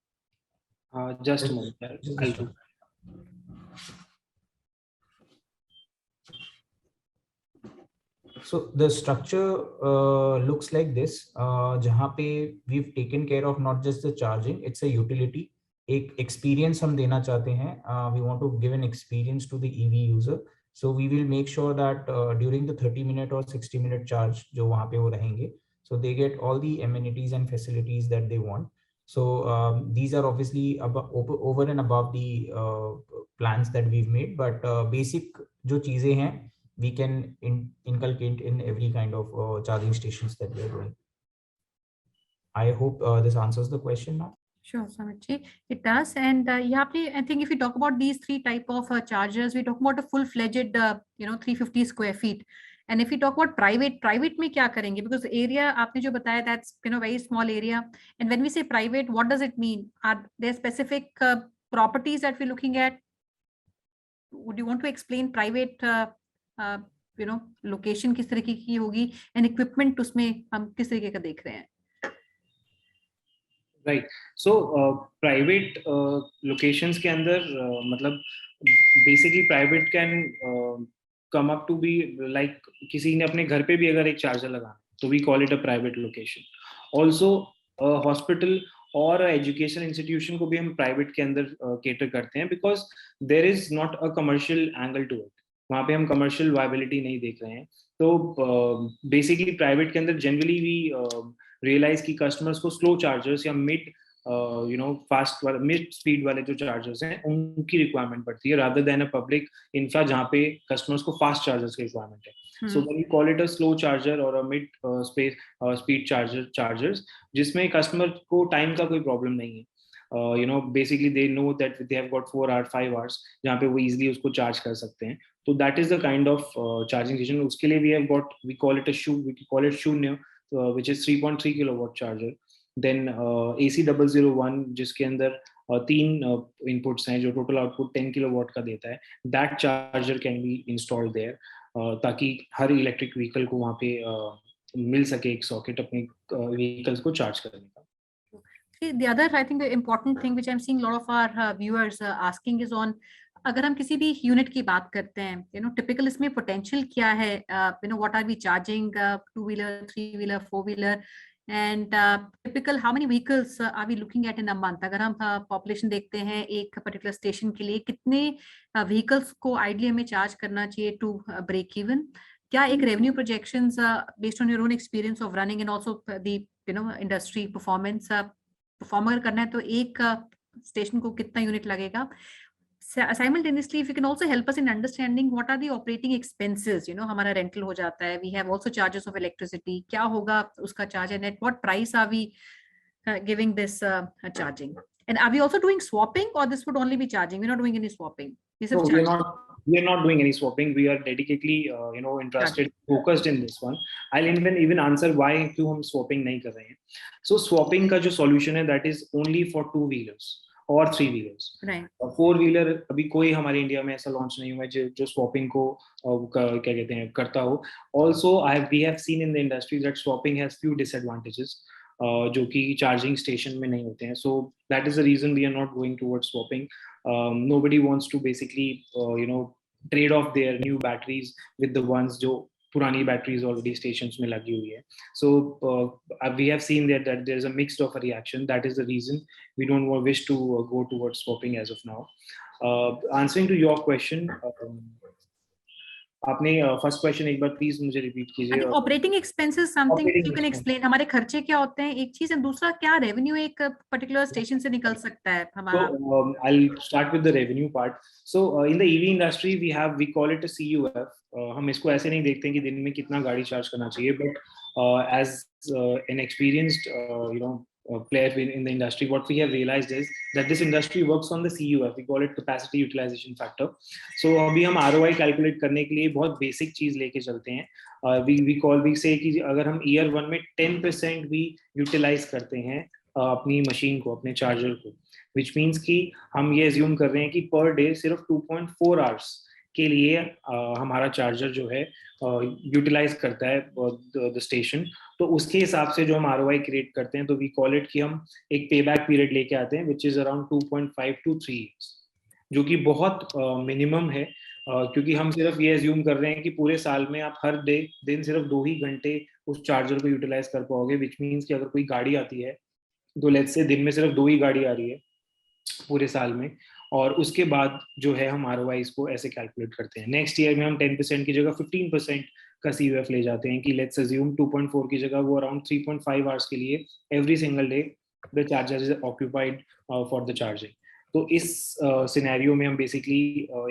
Just a moment. I'll do. So the structure looks like this, जहाँ पे we've taken care of not just the charging, it's a utility. एक experience हम देना चाहते हैं. We want to give an experience to the EV user. So we will make sure that during the 30-minute or 60-minute charge जो वहाँ पे वो रहेंगे, so they get all the amenities and facilities that they want. So these are obviously over and above the plans that we've made, but basic जो चीजें हैं we can inculcate in every kind of charging stations that we are doing. I hope this answers the question now. Sure, Samitji, it does. And I think if we talk about these three type of chargers, we talk about a full-fledged, 350 square feet. And if we talk about private में क्या करेंगे? Because area आपने जो बताया, that's very small area. And when we say private, what does it mean? Are there specific properties that we're looking at? Would you want to explain private, location किस तरीके की होगी, and equipment उसमें हम किस तरीके का देख रहे हैं? Right. So private locations के अंदर मतलब basically private can come up to be like किसी ने अपने घर पे भी अगर एक चार्जर लगाना, तो we call it a private location. Also hospital और एजुकेशन इंस्टीट्यूशन को भी हम प्राइवेट के अंदर केटर करते हैं, because there is not a commercial angle to it. वहाँ पे हम कमर्शियल वायबिलिटी नहीं देख रहे हैं. तो बेसिकली प्राइवेट के अंदर जनरली वी रियलाइज की कस्टमर्स को स्लो चार्जर्स या मिड फास्ट वाले मिड स्पीड वाले जो चार्जर्स हैं उनकी रिक्वायरमेंट पड़ती है, rather than a public infra जहाँ पे कस्टमर्स को फास्ट चार्जर्स की रिक्वायरमेंट है. So when we call it a slow charger or a mid speed chargers, जिसमें कस्टमर को टाइम का कोई प्रॉब्लम नहीं है. Basically they know that they have got 4 hours 5 hours जहाँ पे वो easily उसको चार्ज कर सकते हैं. तो that is the kind of charging station. उसके लिए we call it शून्य, which is 3.3 kilowatt charger. Then AC001 जिसके अंदर 3 inputs हैं जो total output 10 kilowatt का देता है. That charger can be installed there. ताकि हर इलेक्ट्रिक व्हीकल को वहाँ पे मिल सके एक सॉकेट अपने व्हीकल्स को चार्ज करने का. The other, I think, the important thing which I'm seeing a lot of our viewers asking is on, अगर हम किसी भी यूनिट की बात करते हैं, typical इसमें potential क्या है, what are we charging, 2-wheeler, 3-wheeler, 4-wheeler, and typical how many vehicles are we looking at in a month? अगर हम population देखते हैं एक particular station के लिए कितने vehicles को ideally हमें charge करना चाहिए to break even? क्या एक revenue projections based on your own experience of running and also the industry performance perform अगर करना है तो एक station को कितना unit लगेगा? Simultaneously, if you can also help us in understanding what are the operating expenses, हमारा rental हो जाता है, we have also charges of electricity, क्या होगा उसका charge, and at what price are we giving this charging? And are we also doing swapping, or this would only be charging? We're not doing any swapping. No, we are not doing any swapping. We are dedicatedly interested, focused in this one. I'll even answer why क्यों हम swapping नहीं कर रहे हैं. So swapping का जो solution है, that is only for 2-wheelers. और 3 व्हीलर्स। Right. 4 व्हीलर अभी कोई हमारे इंडिया में ऐसा लॉन्च नहीं हुआ है जो स्वैपिंग को क्या कहते हैं करता हो। Also we have seen in the industry that swapping has few disadvantages जो कि चार्जिंग स्टेशन में नहीं होते हैं। So that is the reason we are not going towards swapping. Nobody wants to basically trade off their new batteries with the ones जो पुरानी batteries already stations में लगी हुई है। So we have seen that there is a mixed of a reaction. That is the reason we don't wish to go towards swapping as of now. Answering to your question, आपने first question एक बार please मुझे repeat कीजिए। Operating expenses something Operating you can expense. Explain, हमारे खर्चे क्या होते हैं एक चीज, और दूसरा क्या रेवेन्यू एक पर्टिकुलर स्टेशन से निकल सकता है हमारा। So I'll start with the revenue part. So in the EV industry we call it a CUF. हम इसको ऐसे नहीं देखते हैं कि दिन में कितना गाड़ी चार्ज करना चाहिए, but as an experienced player in the industry, what we have realized is that this industry works on the CUF. We call it capacity utilization factor. So अभी हम ROI calculate करने के लिए बहुत basic चीज लेके चलते हैं। we say कि अगर हम year 1 में 10% भी utilize करते हैं अपनी मशीन को, अपने चार्जर को, which means कि हम ये assume कर रहे हैं कि per day सिर्फ 2.4 hours के लिए हमारा चार्जर जो है यूटिलाइज करता है द स्टेशन, तो उसके हिसाब से जो हम ROI क्रिएट करते हैं तो वी कॉल इट कि हम एक पे बैक पीरियड लेके आते हैं which is around 2.5 to 3 years, जो कि बहुत मिनिमम है क्योंकि हम सिर्फ ये एज्यूम कर रहे हैं कि पूरे साल में आप हर दिन सिर्फ 2 ही घंटे उस चार्जर को यूटिलाइज कर पाओगे, विच मीन्स कि अगर कोई गाड़ी आती है तो लेट्स से दिन में सिर्फ 2 ही गाड़ी आ रही है पूरे साल में, और उसके बाद जो है हम ROI को ऐसे कैलकुलेट करते हैं। नेक्स्ट ईयर में हम 10% की जगह 15% का CUF ले जाते हैं कि लेट्स अज्यूम 2.4 की जगह वो अराउंड 3.5 आवर्स के लिए every single day the charger is occupied for the charging. तो इस सिनेरियो में हम बेसिकली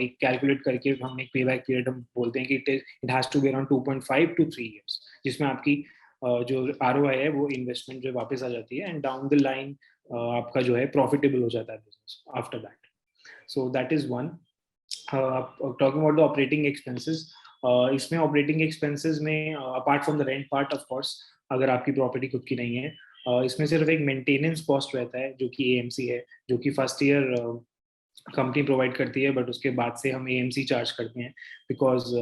एक कैलकुलेट करके हम एक पे बैक पीरियड हम बोलते हैं कि it has to be around 2.5 to 3 years, जिसमें आपकी जो ROI है वो इन्वेस्टमेंट जो वापस आ जाती है एंड डाउन द लाइन आपका जो है प्रॉफिटेबल हो जाता है business after that. So that is one. Talking about the operating expenses, इसमें operating expenses में apart from the rent part of course, अगर आपकी प्रॉपर्टी खुद की नहीं है, इसमें सिर्फ एक मेंटेनेंस कॉस्ट रहता है जो कि AMC है, जो कि फर्स्ट ईयर कंपनी प्रोवाइड करती है, बट उसके बाद से हम AMC चार्ज करते हैं बिकॉज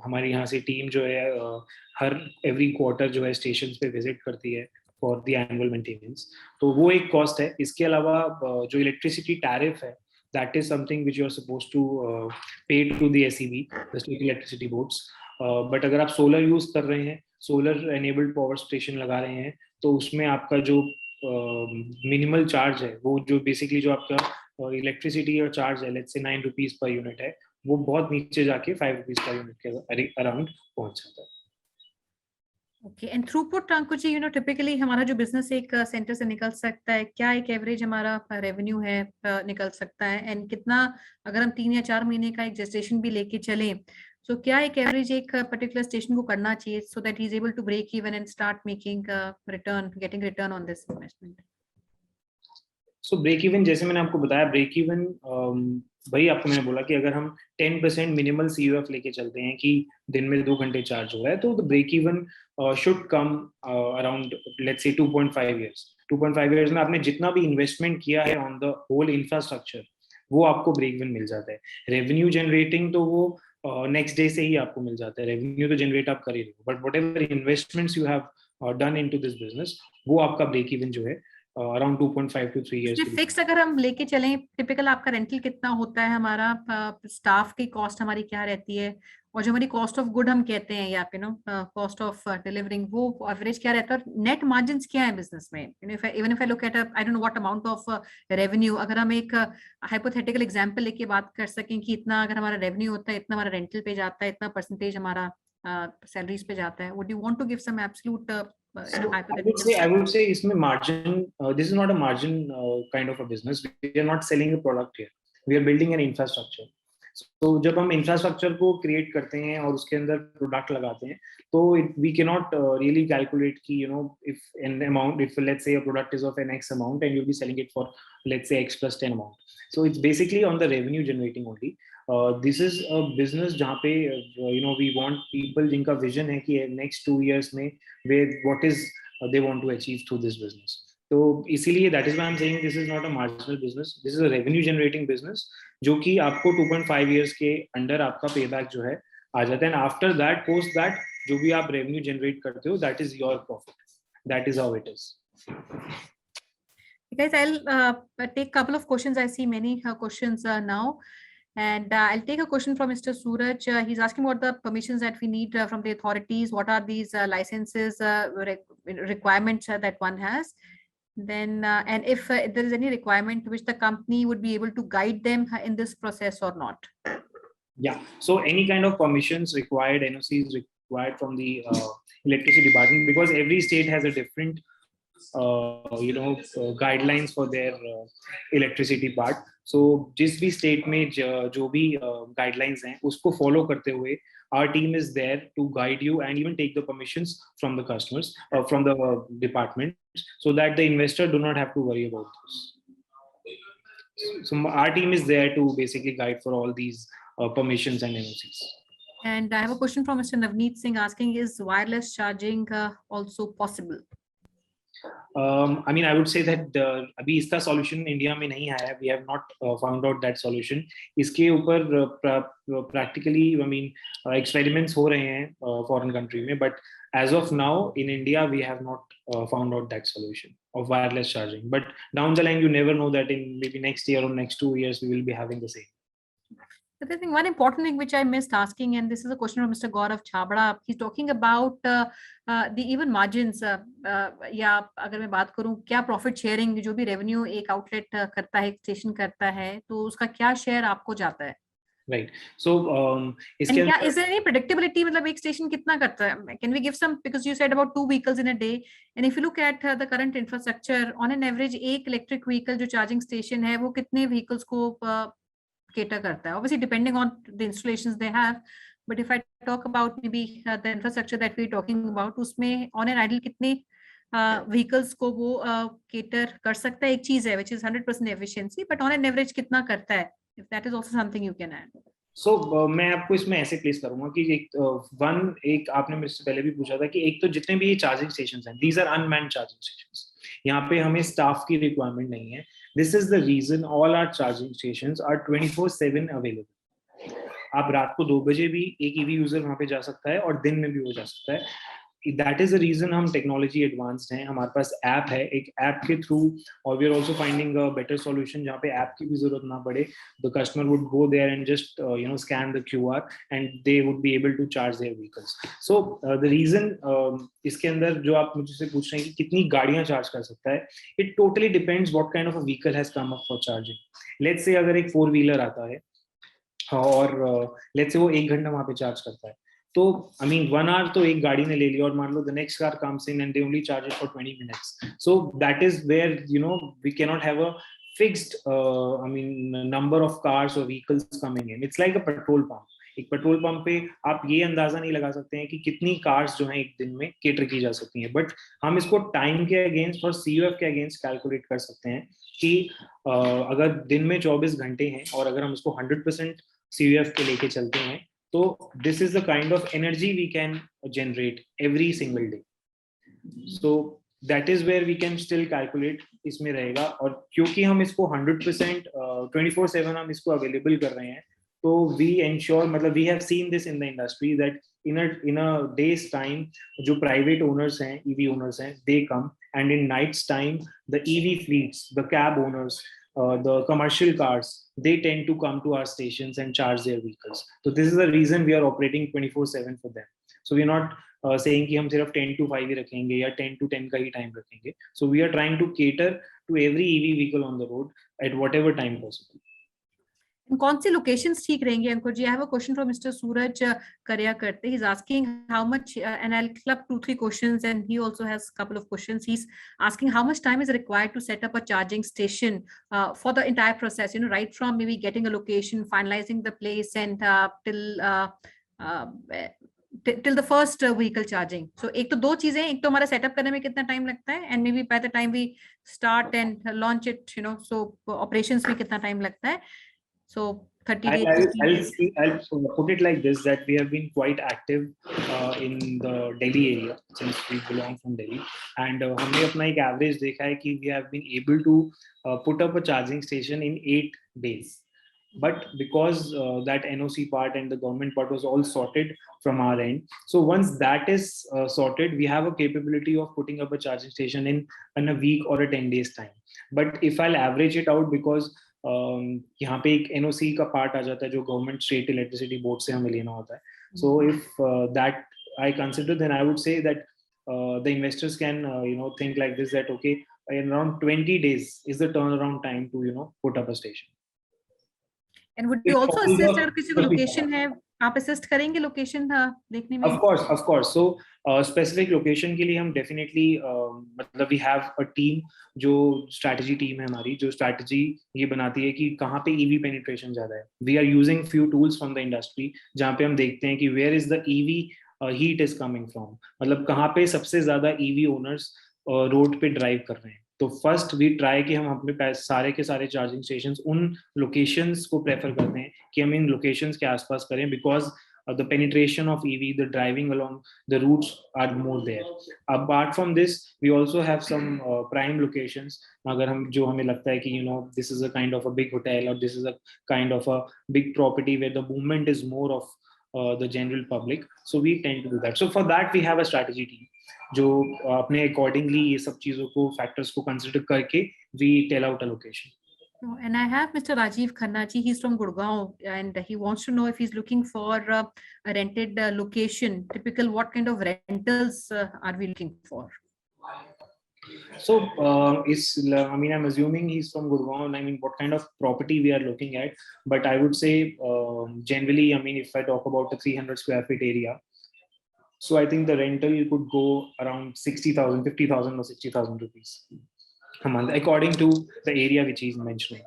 हमारी यहाँ से टीम जो है हर एवरी क्वार्टर जो है स्टेशन पे विजिट करती है फॉर द एनुअल मेंटेनेंस, तो वो एक कॉस्ट है। इसके अलावा जो इलेक्ट्रिसिटी टैरिफ है that is something which you are supposed to pay to the SEB, the state electricity boards. But अगर आप सोलर यूज कर रहे हैं, सोलर एनेबल्ड पावर स्टेशन लगा रहे हैं, तो उसमें आपका जो मिनिमल चार्ज है वो जो बेसिकली जो आपका इलेक्ट्रिसिटी और चार्ज है let's say 9 rupees per unit है, वो बहुत नीचे जाके 5 रुपीज पर यूनिट के अराउंड पहुंच जाता है। Okay, and throughput Ankur ji, typically हमारा जो बिजनेस एक सेंटर से निकल सकता है, क्या एक एवरेज हमारा रेवेन्यू है निकल सकता है, एंड कितना अगर हम 3 या 4 महीने का एक जेस्टेशन भी लेके चलें, तो क्या एक एवरेज एक पर्टिकुलर स्टेशन को करना चाहिए so that he is able to break even and start making return, getting return on this investment? So break even, जैसे मैंने आपको बताया, ब्रेक इवन भाई आपको मैंने बोला कि अगर हम 10% मिनिमल CUF लेके चलते हैं कि दिन में 2 घंटे चार्ज हो रहा है, तो the break even should come around let's say 2.5 years। 2.5 years में आपने जितना भी इन्वेस्टमेंट किया है ऑन द होल इंफ्रास्ट्रक्चर वो आपको ब्रेक इवन मिल जाता है। रेवेन्यू जनरेटिंग तो वो नेक्स्ट डे से ही आपको मिल जाता है, रेवेन्यू तो जनरेट आप कर ही रहे हो, but whatever investments you have done into this business वो आपका ब्रेक इवन जो है अराउंड 2.5 to 3 years। फिक्स अगर हम लेके चलें, टिपिकल आपका रेंटल कितना होता है, हमारा स्टाफ की कॉस्ट हमारी क्या रहती है, और जो हमारी कॉस्ट ऑफ गुड हम कहते हैं या पे कॉस्ट ऑफ डिलीवरिंग, वो एवरेज क्या रहता है, और नेट मार्जिन्स क्या है बिजनेस में? Even if I look at I don't know what amount of revenue, अगर हम एक हाइपोथेटिकल एग्जांपल लेके बात कर सकें कि इतना अगर हमारा रेवेन्यू होता है, इतना हमारा रेंटल पे जाता है, इतना परसेंटेज हमारा सैलरीज पे जाता है, would you want to give some absolute I would say इसमें margin, this is not a margin kind of a business. We are not selling a product here. We are building an infrastructure. So जब हम infrastructure को create करते हैं और उसके अंदर product लगाते हैं, तो we cannot really calculate कि if an amount, if let's say a product is of an X amount and you'll be selling it for let's say X plus 10 amount. So it's basically on the revenue generating only. This is a business जहाँ पे we want people जिनका vision है कि next 2 years में what is they want to achieve through this business. तो इसीलिए that is why I am saying this is not a marginal business, this is a revenue generating business, जो कि आपको 2.5 years के under आपका पे back जो है आ जाता है, and after that post that जो भी आप रेवेन्यू जनरेट करते हो that is your profit, that is how it is. Guys, I'll take a couple of questions. I see many questions now. And I'll take a question from Mr. Suraj. He's asking what the permissions that we need from the authorities. What are these licenses requirements that one has? Then, and if there is any requirement which the company would be able to guide them in this process or not? Yeah, so any kind of permissions required, NOCs required from the electricity department, because every state has a different guidelines for their electricity part. So जिस भी state में जो भी guidelines हैं उसको follow करते हुए our team is there to guide you and even take the permissions from the customers, from the department, so that the investor do not have to worry about this. So our team is there to basically guide for all these permissions and NOCs. And I have a question from Mr. Navneet Singh asking, is wireless charging also possible? I mean, I would say that अभी इसका solution India में नहीं आया है. We have not found out that solution. इसके ऊपर practically, I mean, experiments हो रहे हैं foreign country में, but as of now in India we have not found out that solution of wireless charging. But down the line, you never know that in maybe next year or next 2 years we will be having the same. But I think one important thing which I missed asking, and this is a question from Mr. Gaurav Chhabra. He's talking about the even margins. या अगर मैं बात करूं क्या profit sharing जो भी revenue एक outlet करता है, एक स्टेशन करता है, तो उसका क्या शेयर आपको जाता है? Right. So इसके क्या is there any predictability, मतलब एक स्टेशन कितना करता है? Can we give some, because you said about 2 vehicles in a day, and if you look at the current infrastructure, on an average एक इलेक्ट्रिक व्हीकल जो charging station है वो कितने व्हीकल्स को cater करता है? Obviously depending on the installations they have, but if I talk about maybe the infrastructure that we're talking about, उसमें on an ideal कितने vehicles को वो cater कर सकता है? एक चीज है which is 100% efficiency, but on an average कितना करता है? If that is also something you can add. So मैं आपको इसमें ऐसे प्लेस करूंगा कि एक आपने मेरे से पहले भी पूछा था कि एक तो जितने भी ये चार्जिंग स्टेशंस हैं, these are unmanned charging stations. यहाँ पे हमें स्टाफ की रिक्वायरमेंट नहीं है. This is the reason all our charging stations are 24/7 available. आप रात को 2 बजे भी एक EV यूजर वहाँ पे जा सकता है और दिन में भी वो जा सकता है. That is the reason हम टेक्नोलॉजी एडवांस्ड हैं. हमारे पास ऐप है, एक ऐप के थ्रू, और we are also finding a better solution जहाँ पे ऐप की भी जरूरत ना पड़े. The customer would go there and just scan the QR and they would be able to charge their vehicles. So the reason इसके अंदर जो आप मुझसे पूछ रहे हैं कि कितनी गाड़ियां चार्ज कर सकता है, it totally depends what kind of a vehicle has come up for charging. Let's say अगर एक 4 व्हीलर आता है और लेट्स से वो 1 घंटा वहाँ पे चार्ज करता है, तो I mean 1 hour तो एक गाड़ी ने ले लिया और मान लो the next car comes in and they only charge it for 20 minutes. So that is where we cannot have a fixed number of cars or vehicles coming in. It's like a petrol pump. एक petrol pump पे आप ये अंदाजा नहीं लगा सकते हैं कि कितनी कार्स जो हैं एक दिन में केटर की जा सकती हैं, बट हम इसको टाइम के अगेंस्ट और CUF के अगेंस्ट कैलकुलेट कर सकते हैं कि अगर दिन में 24 घंटे हैं और अगर हम इसको 100% CUF के लेके चलते हैं, तो this is the kind of energy we can generate every single day. So that is where we can still calculate इसमें रहेगा. और क्योंकि हम इसको 100% 24/7 हम इसको अवेलेबल कर रहे हैं, तो we ensure, मतलब we have seen this in the industry that in a day's time जो private owners हैं, EV owners हैं, they come, and in night's time the EV fleets, the cab owners, the commercial cars, they tend to come to our stations and charge their vehicles. So this is the reason we are operating 24/7 for them. So we are not saying कि हम सिर्फ 10 to 5 ही रखेंगे या 10 to 10 का ही time रखेंगे. So we are trying to cater to every EV vehicle on the road at whatever time possible. कौन सी locations ठीक रहेंगे अंकुर जी? I have a question from Mr. Suraj Karyakarte. He's asking how much, and I'll club 2-3 questions, and he also has a couple of questions. He's asking how much time is required to set up a charging station for the entire process, right from maybe getting a location, finalizing the place, and till the first vehicle charging. So एक तो 2 चीजें, एक तो हमारा setup करने में कितना time लगता है, and maybe by the time we start and launch it, so operations में कितना टाइम लगता है. So 30 days, 15 days? I'll put it like this, that we have been quite active in the Delhi area since we belong from Delhi, and हमने अपना एक average देखा है कि we have been able to put up a charging station in 8 days. But because that NOC part and the government part was all sorted from our end, so once that is sorted, we have a capability of putting up a charging station in a week or a 10 days time. But if I'll average it out, because यहाँ पे एक NOC का part आ जाता है जो government state electricity board से हमें लेना होता है. So if that I consider, then I would say that the investors can think like this, that okay, in around 20 days is the turnaround time to put up a station. And would you also assist अगर किसी को location है, आप assist करेंगे location देखने में? Of course. So specific location के लिए हम definitely मतलब we have a team जो strategy team है हमारी, जो strategy ये बनाती है कि कहाँ पे EV penetration ज़्यादा है. We are using few tools from the industry जहाँ पे हम देखते हैं कि where is the EV heat is coming from. मतलब कहाँ पे सबसे ज़्यादा EV owners road पे drive कर रहे हैं. तो फर्स्ट वी ट्राई कि हम अपने सारे के सारे चार्जिंग स्टेशंस उन लोकेशंस को प्रेफर करते हैं कि हम इन लोकेशंस के आसपास करें, because the penetration of EV, the driving along the routes are more there. Apart from this, we also have some prime locations. अगर हम जो हमें लगता है कि this is a kind of a big hotel, or this is a kind of a big property where the movement is more of the general public, so we tend to do that. So for that we have a strategy team जो अपने accordingly ये सब चीजों को factors को consider करके we tell out a location. And I have Mr. Rajiv Khanna ji. He's from Gurgaon, and he wants to know if he's looking for a rented location. Typical, what kind of rentals are we looking for? So I'm assuming he's from Gurgaon. I mean, what kind of property we are looking at? But I would say generally, if I talk about a 300 square feet area, so I think the rental could go around 60,000, 50,000 or 60,000 rupees a month, according to the area which he's mentioning.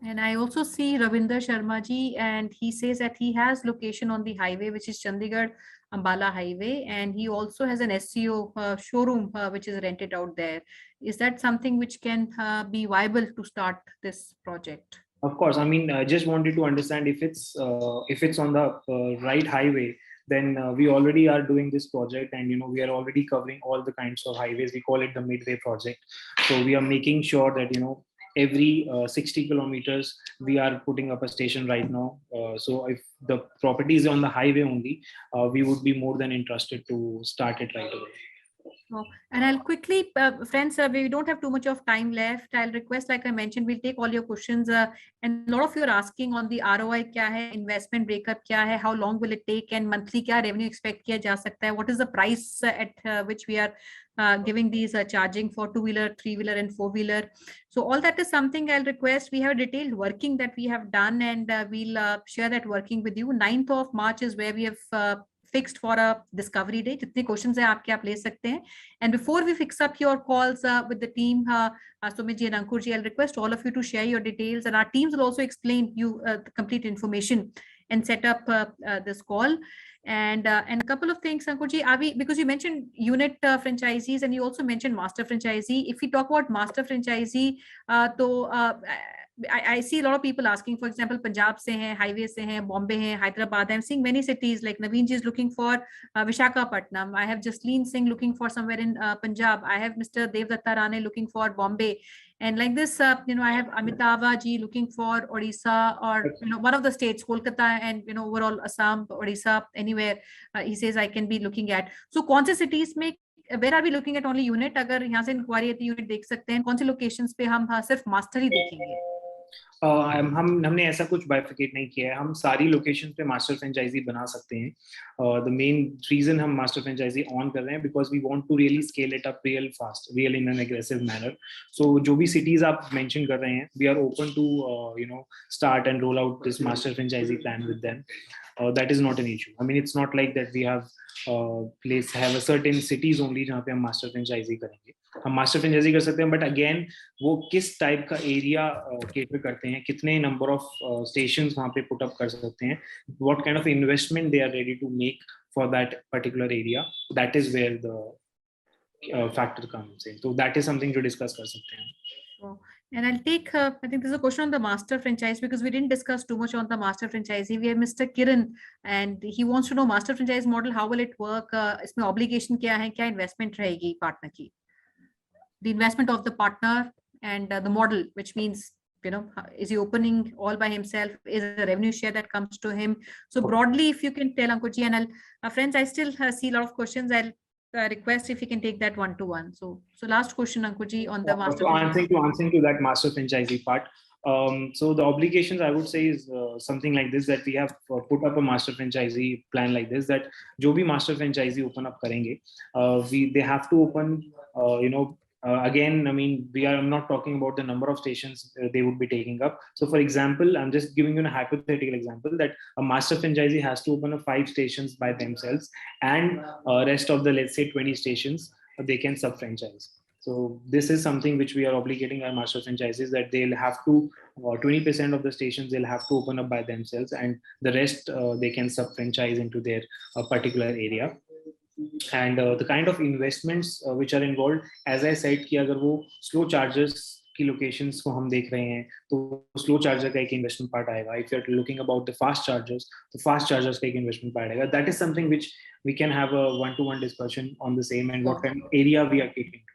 And I also see Ravinder Sharma ji, and he says that he has location on the highway, which is Chandigarh Ambala highway, and he also has an SEO showroom which is rented out there. Is that something which can be viable to start this project? Of course. I mean, I just wanted to understand if it's on the right highway, then we already are doing this project, and we are already covering all the kinds of highways. We call it the Midway project. So we are making sure that every 60 kilometers we are putting up a station right now. So if the property is on the highway only, we would be more than interested to start it right away. Oh, and I'll quickly, friends, we don't have too much of time left. I'll request, like I mentioned, we'll take all your questions. And a lot of you are asking on the ROI kya hai, investment breakup kya hai, how long will it take, and monthly kya revenue expect kiya ja sakta hai, what is the price at which we are giving these charging for 2-wheeler, 3-wheeler and 4-wheeler. So all that is something I'll request. We have a detailed working that we have done, and we'll share that working with you. 9th of March is where we have fixed for a discovery day. जितने questions हैं आपके आप ले सकते हैं. And before we fix up your calls with the team, Sumit ji and Ankur ji, I'll request all of you to share your details, and our teams will also explain you the complete information and set up this call. And a couple of things, Ankur ji, because you mentioned unit franchisees and you also mentioned master franchisee. If we talk about master franchisee, I see a lot of people asking, for example, Punjab se hain, highway se hain, Bombay hain, Hyderabad. I'm seeing many cities like Naveen ji is looking for Vishakhapatnam. I have Jasleen Singh looking for somewhere in Punjab. I have Mr. Devdatta Rane looking for Bombay. And like this, I have Amitabh ji looking for Odisha, or one of the states, Kolkata, and overall Assam, Odisha, anywhere he says I can be looking at. So कौन से cities में, where are we looking at only unit? अगर यहाँ से inquiry आती है unit देख सकते हैं. कौन से locations पे हम सिर्फ master ही देखेंगे? हमने ऐसा कुछ बाइफिकेट नहीं किया है. हम सारी लोकेशन पे मास्टर फ्रेंचाइजी बना सकते हैं. द मेन रीजन हम मास्टर फ्रेंचाइजी ऑन कर रहे हैं because we want to really scale it up real in an aggressive manner. So जो भी सिटीज आप मेंशन कर रहे हैं, we are open to start and roll out this master franchisee plan with them. That is not an issue. I mean, it's not like that we have a certain cities only जहाँ पे हम master franchise करेंगे. हम master franchise कर सकते हैं, but again वो किस टाइप का एरिया केटर करते हैं, कितने नंबर ऑफ स्टेशंस वहाँ पे पुट अप कर सकते हैं, what kind of investment they are ready to make for that particular area, that is where the factor comes in. So that is something to discuss कर सकते हैं. And I'll take, I think there's a question on the master franchise because we didn't discuss too much on the master franchisee. We have Mr. Kiran and he wants to know master franchise model, how will it work? इसमें obligation क्या है, क्या investment रहेगी partner की? The investment of the partner and the model, which means, you know, is he opening all by himself? Is a revenue share that comes to him? So broadly, if you can tell Ankur ji, and I'll, friends, I still see a lot of questions. I'll request if you can take that one-to-one. So last question, Ankur ji, on the master. So answering to that master franchisee part. So the obligations I would say is something like this, that we have put up a master franchisee plan like this, that जो भी master franchisee open up करेंगे, they have to open, again, I mean, I'm not talking about the number of stations they would be taking up. So for example, I'm just giving you a hypothetical example that a master franchisee has to open up 5 stations by themselves, and rest of the, let's say 20 stations, they can sub-franchise. So this is something which we are obligating our master franchises, that they'll have to, 20% of the stations they'll have to open up by themselves, and the rest they can sub-franchise into their particular area. And the kind of investments which are involved, as I said, कि अगर वो slow chargers की locations को हम देख रहे हैं, तो slow charger का एक investment part आएगा. If you're looking about the fast chargers, the fast chargers का एक investment part आएगा. That is something which we can have a one-to-one discussion on the same, and what kind of area we are catering to.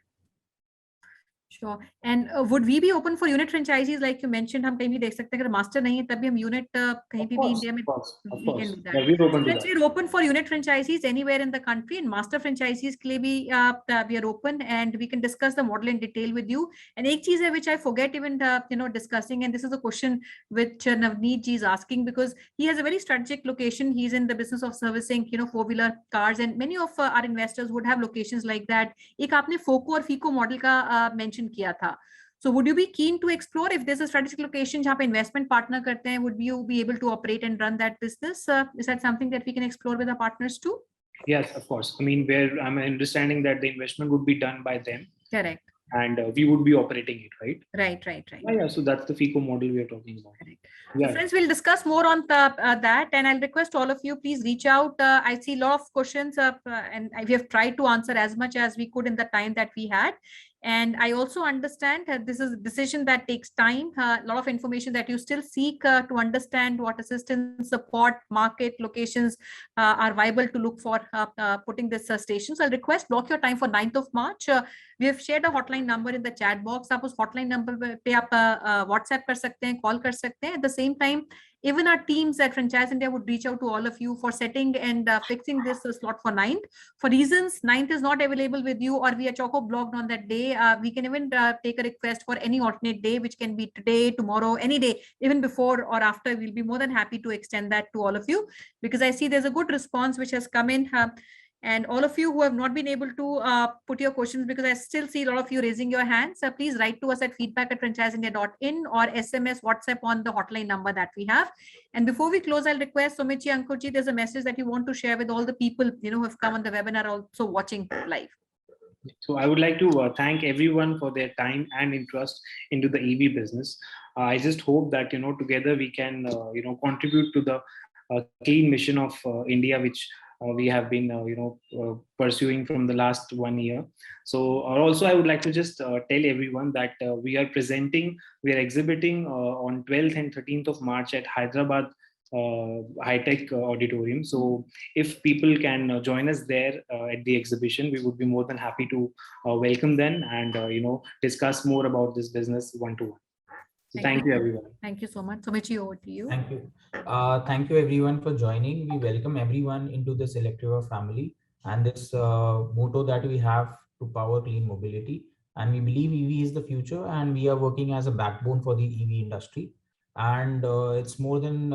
Sure. And would we be open for unit franchisees like you mentioned? हम कहीं भी देख सकते हैं अगर master नहीं है तब भी हम unit कहीं भी India में we can do that. Yeah, we're open for unit franchisees anywhere in the country, and master franchisees के लिए भी we are open, and we can discuss the model in detail with you. And एक चीज है which I forget even discussing, and this is a question which Navneet ji is asking, because he has a very strategic location. He's in the business of servicing 4-wheeler cars, and many of our investors would have locations like that. एक आपने FOCO और FICO model का mention किया था. So would you be keen to explore if there's a strategic location जहाँ पे investment partner करते हैं, would you be able to operate and run that business? Is that something that we can explore with our partners too? Yes, of course. I mean, where I'm understanding that the investment would be done by them. Correct. And we would be operating it, right? Right. Yeah, so that's the FICO model we are talking about. Correct. Yeah. So friends, we'll discuss more on that, and I'll request all of you, please reach out. I see a lot of questions, and we have tried to answer as much as we could in the time that we had. And I also understand that this is a decision that takes time, a lot of information that you still seek to understand what assistance, support, market, locations are viable to look for putting this station. So I'll request block your time for 9th of March. We have shared a hotline number in the chat box. आप उस hotline number पे आप WhatsApp कर सकते हैं, call कर सकते हैं. At the same time, even our teams at Franchise India would reach out to all of you for setting and fixing this slot for 9th. For reasons 9th is not available with you, or we are choco blocked on that day, we can even take a request for any alternate day, which can be today, tomorrow, any day, even before or after. We'll be more than happy to extend that to all of you, because I see there's a good response which has come in. And all of you who have not been able to put your questions, because I still see a lot of you raising your hands, please write to us at feedback@franchiseindia.in or SMS, WhatsApp on the hotline number that we have. And before we close, I'll request Sumit ji, Ankur ji, there's a message that you want to share with all the people who have come on the webinar, also watching live. So I would like to thank everyone for their time and interest into the EV business. I just hope that together we can contribute to the clean mission of India, which we have been pursuing from the last 1 year. So also I would like to just tell everyone that we are exhibiting on 12th and 13th of March at Hyderabad High-Tech Auditorium. So if people can join us there at the exhibition, we would be more than happy to welcome them and discuss more about this business one-to-one. So thank you, everyone. Thank you so much. Sumitji, over to you. Thank you. Thank you everyone for joining. We welcome everyone into the Electriva family and this motto that we have to power clean mobility. And we believe EV is the future, and we are working as a backbone for the EV industry. And it's more than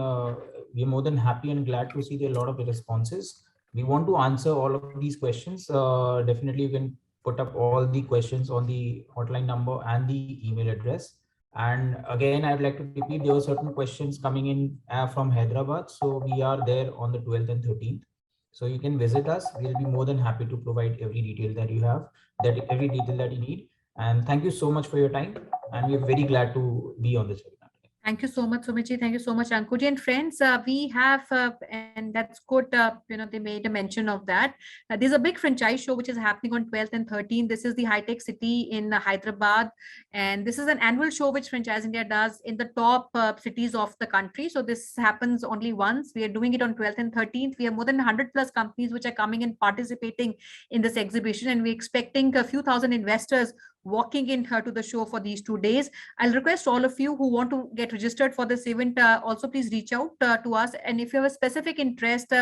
we're more than happy and glad to see there are a lot of responses. We want to answer all of these questions. Definitely you can put up all the questions on the hotline number and the email address. And again, I'd like to repeat, there were certain questions coming in from Hyderabad. So we are there on the 12th and 13th. So you can visit us. We'll be more than happy to provide every detail that you have, every detail that you need. And thank you so much for your time. And we're very glad to be on this webinar. Thank you so much, Sumitji. Thank you so much, Ankurji. And friends, we have, and that's good, they made a mention of that. There's a big franchise show which is happening on 12th and 13th. This is the High Tech City in Hyderabad. And this is an annual show which Franchise India does in the top cities of the country. So this happens only once. We are doing it on 12th and 13th. We have more than 100 plus companies which are coming and participating in this exhibition. And we're expecting a few thousand investors walking in to the show for these 2 days. I'll request all of you who want to get registered for this event, also please reach out to us. And if you have a specific interest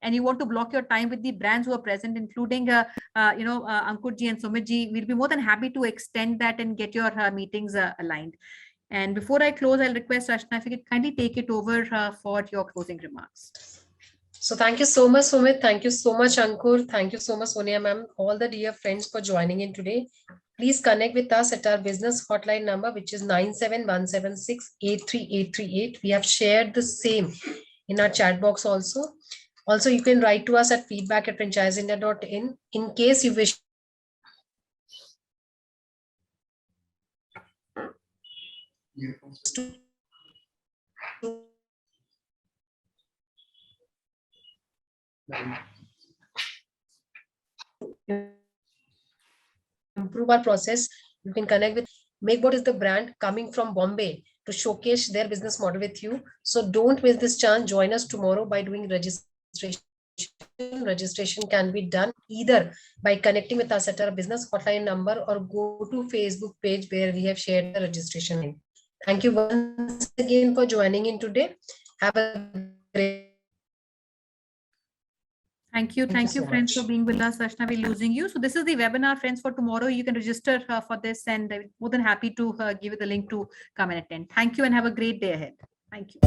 and you want to block your time with the brands who are present, including Ankurji and Sumitji, we'll be more than happy to extend that and get your meetings aligned. And before I close, I'll request Rachna if you could kindly take it over for your closing remarks. So thank you so much, Sumit. Thank you so much, Ankur. Thank you so much, Sonia ma'am. All the dear friends for joining in today. Please connect with us at our business hotline number, which is 97176-83838. We have shared the same in our chat box also. Also, you can write to us at feedback@franchiseindia.in in case you wish to improve our process. You can connect with Makebot is the brand coming from Bombay to showcase their business model with you. So don't miss this chance. Join us tomorrow by doing registration. Registration can be done either by connecting with us at our business hotline number or go to Facebook page where we have shared the registration link. Thank you once again for joining in today. Have a great. Thank you. Thank you, so friends, much. for being with us. Rachna, we're losing you. So this is the webinar, friends, for tomorrow. You can register for this, and I'm more than happy to give you the link to come and attend. Thank you and have a great day ahead. Thank you.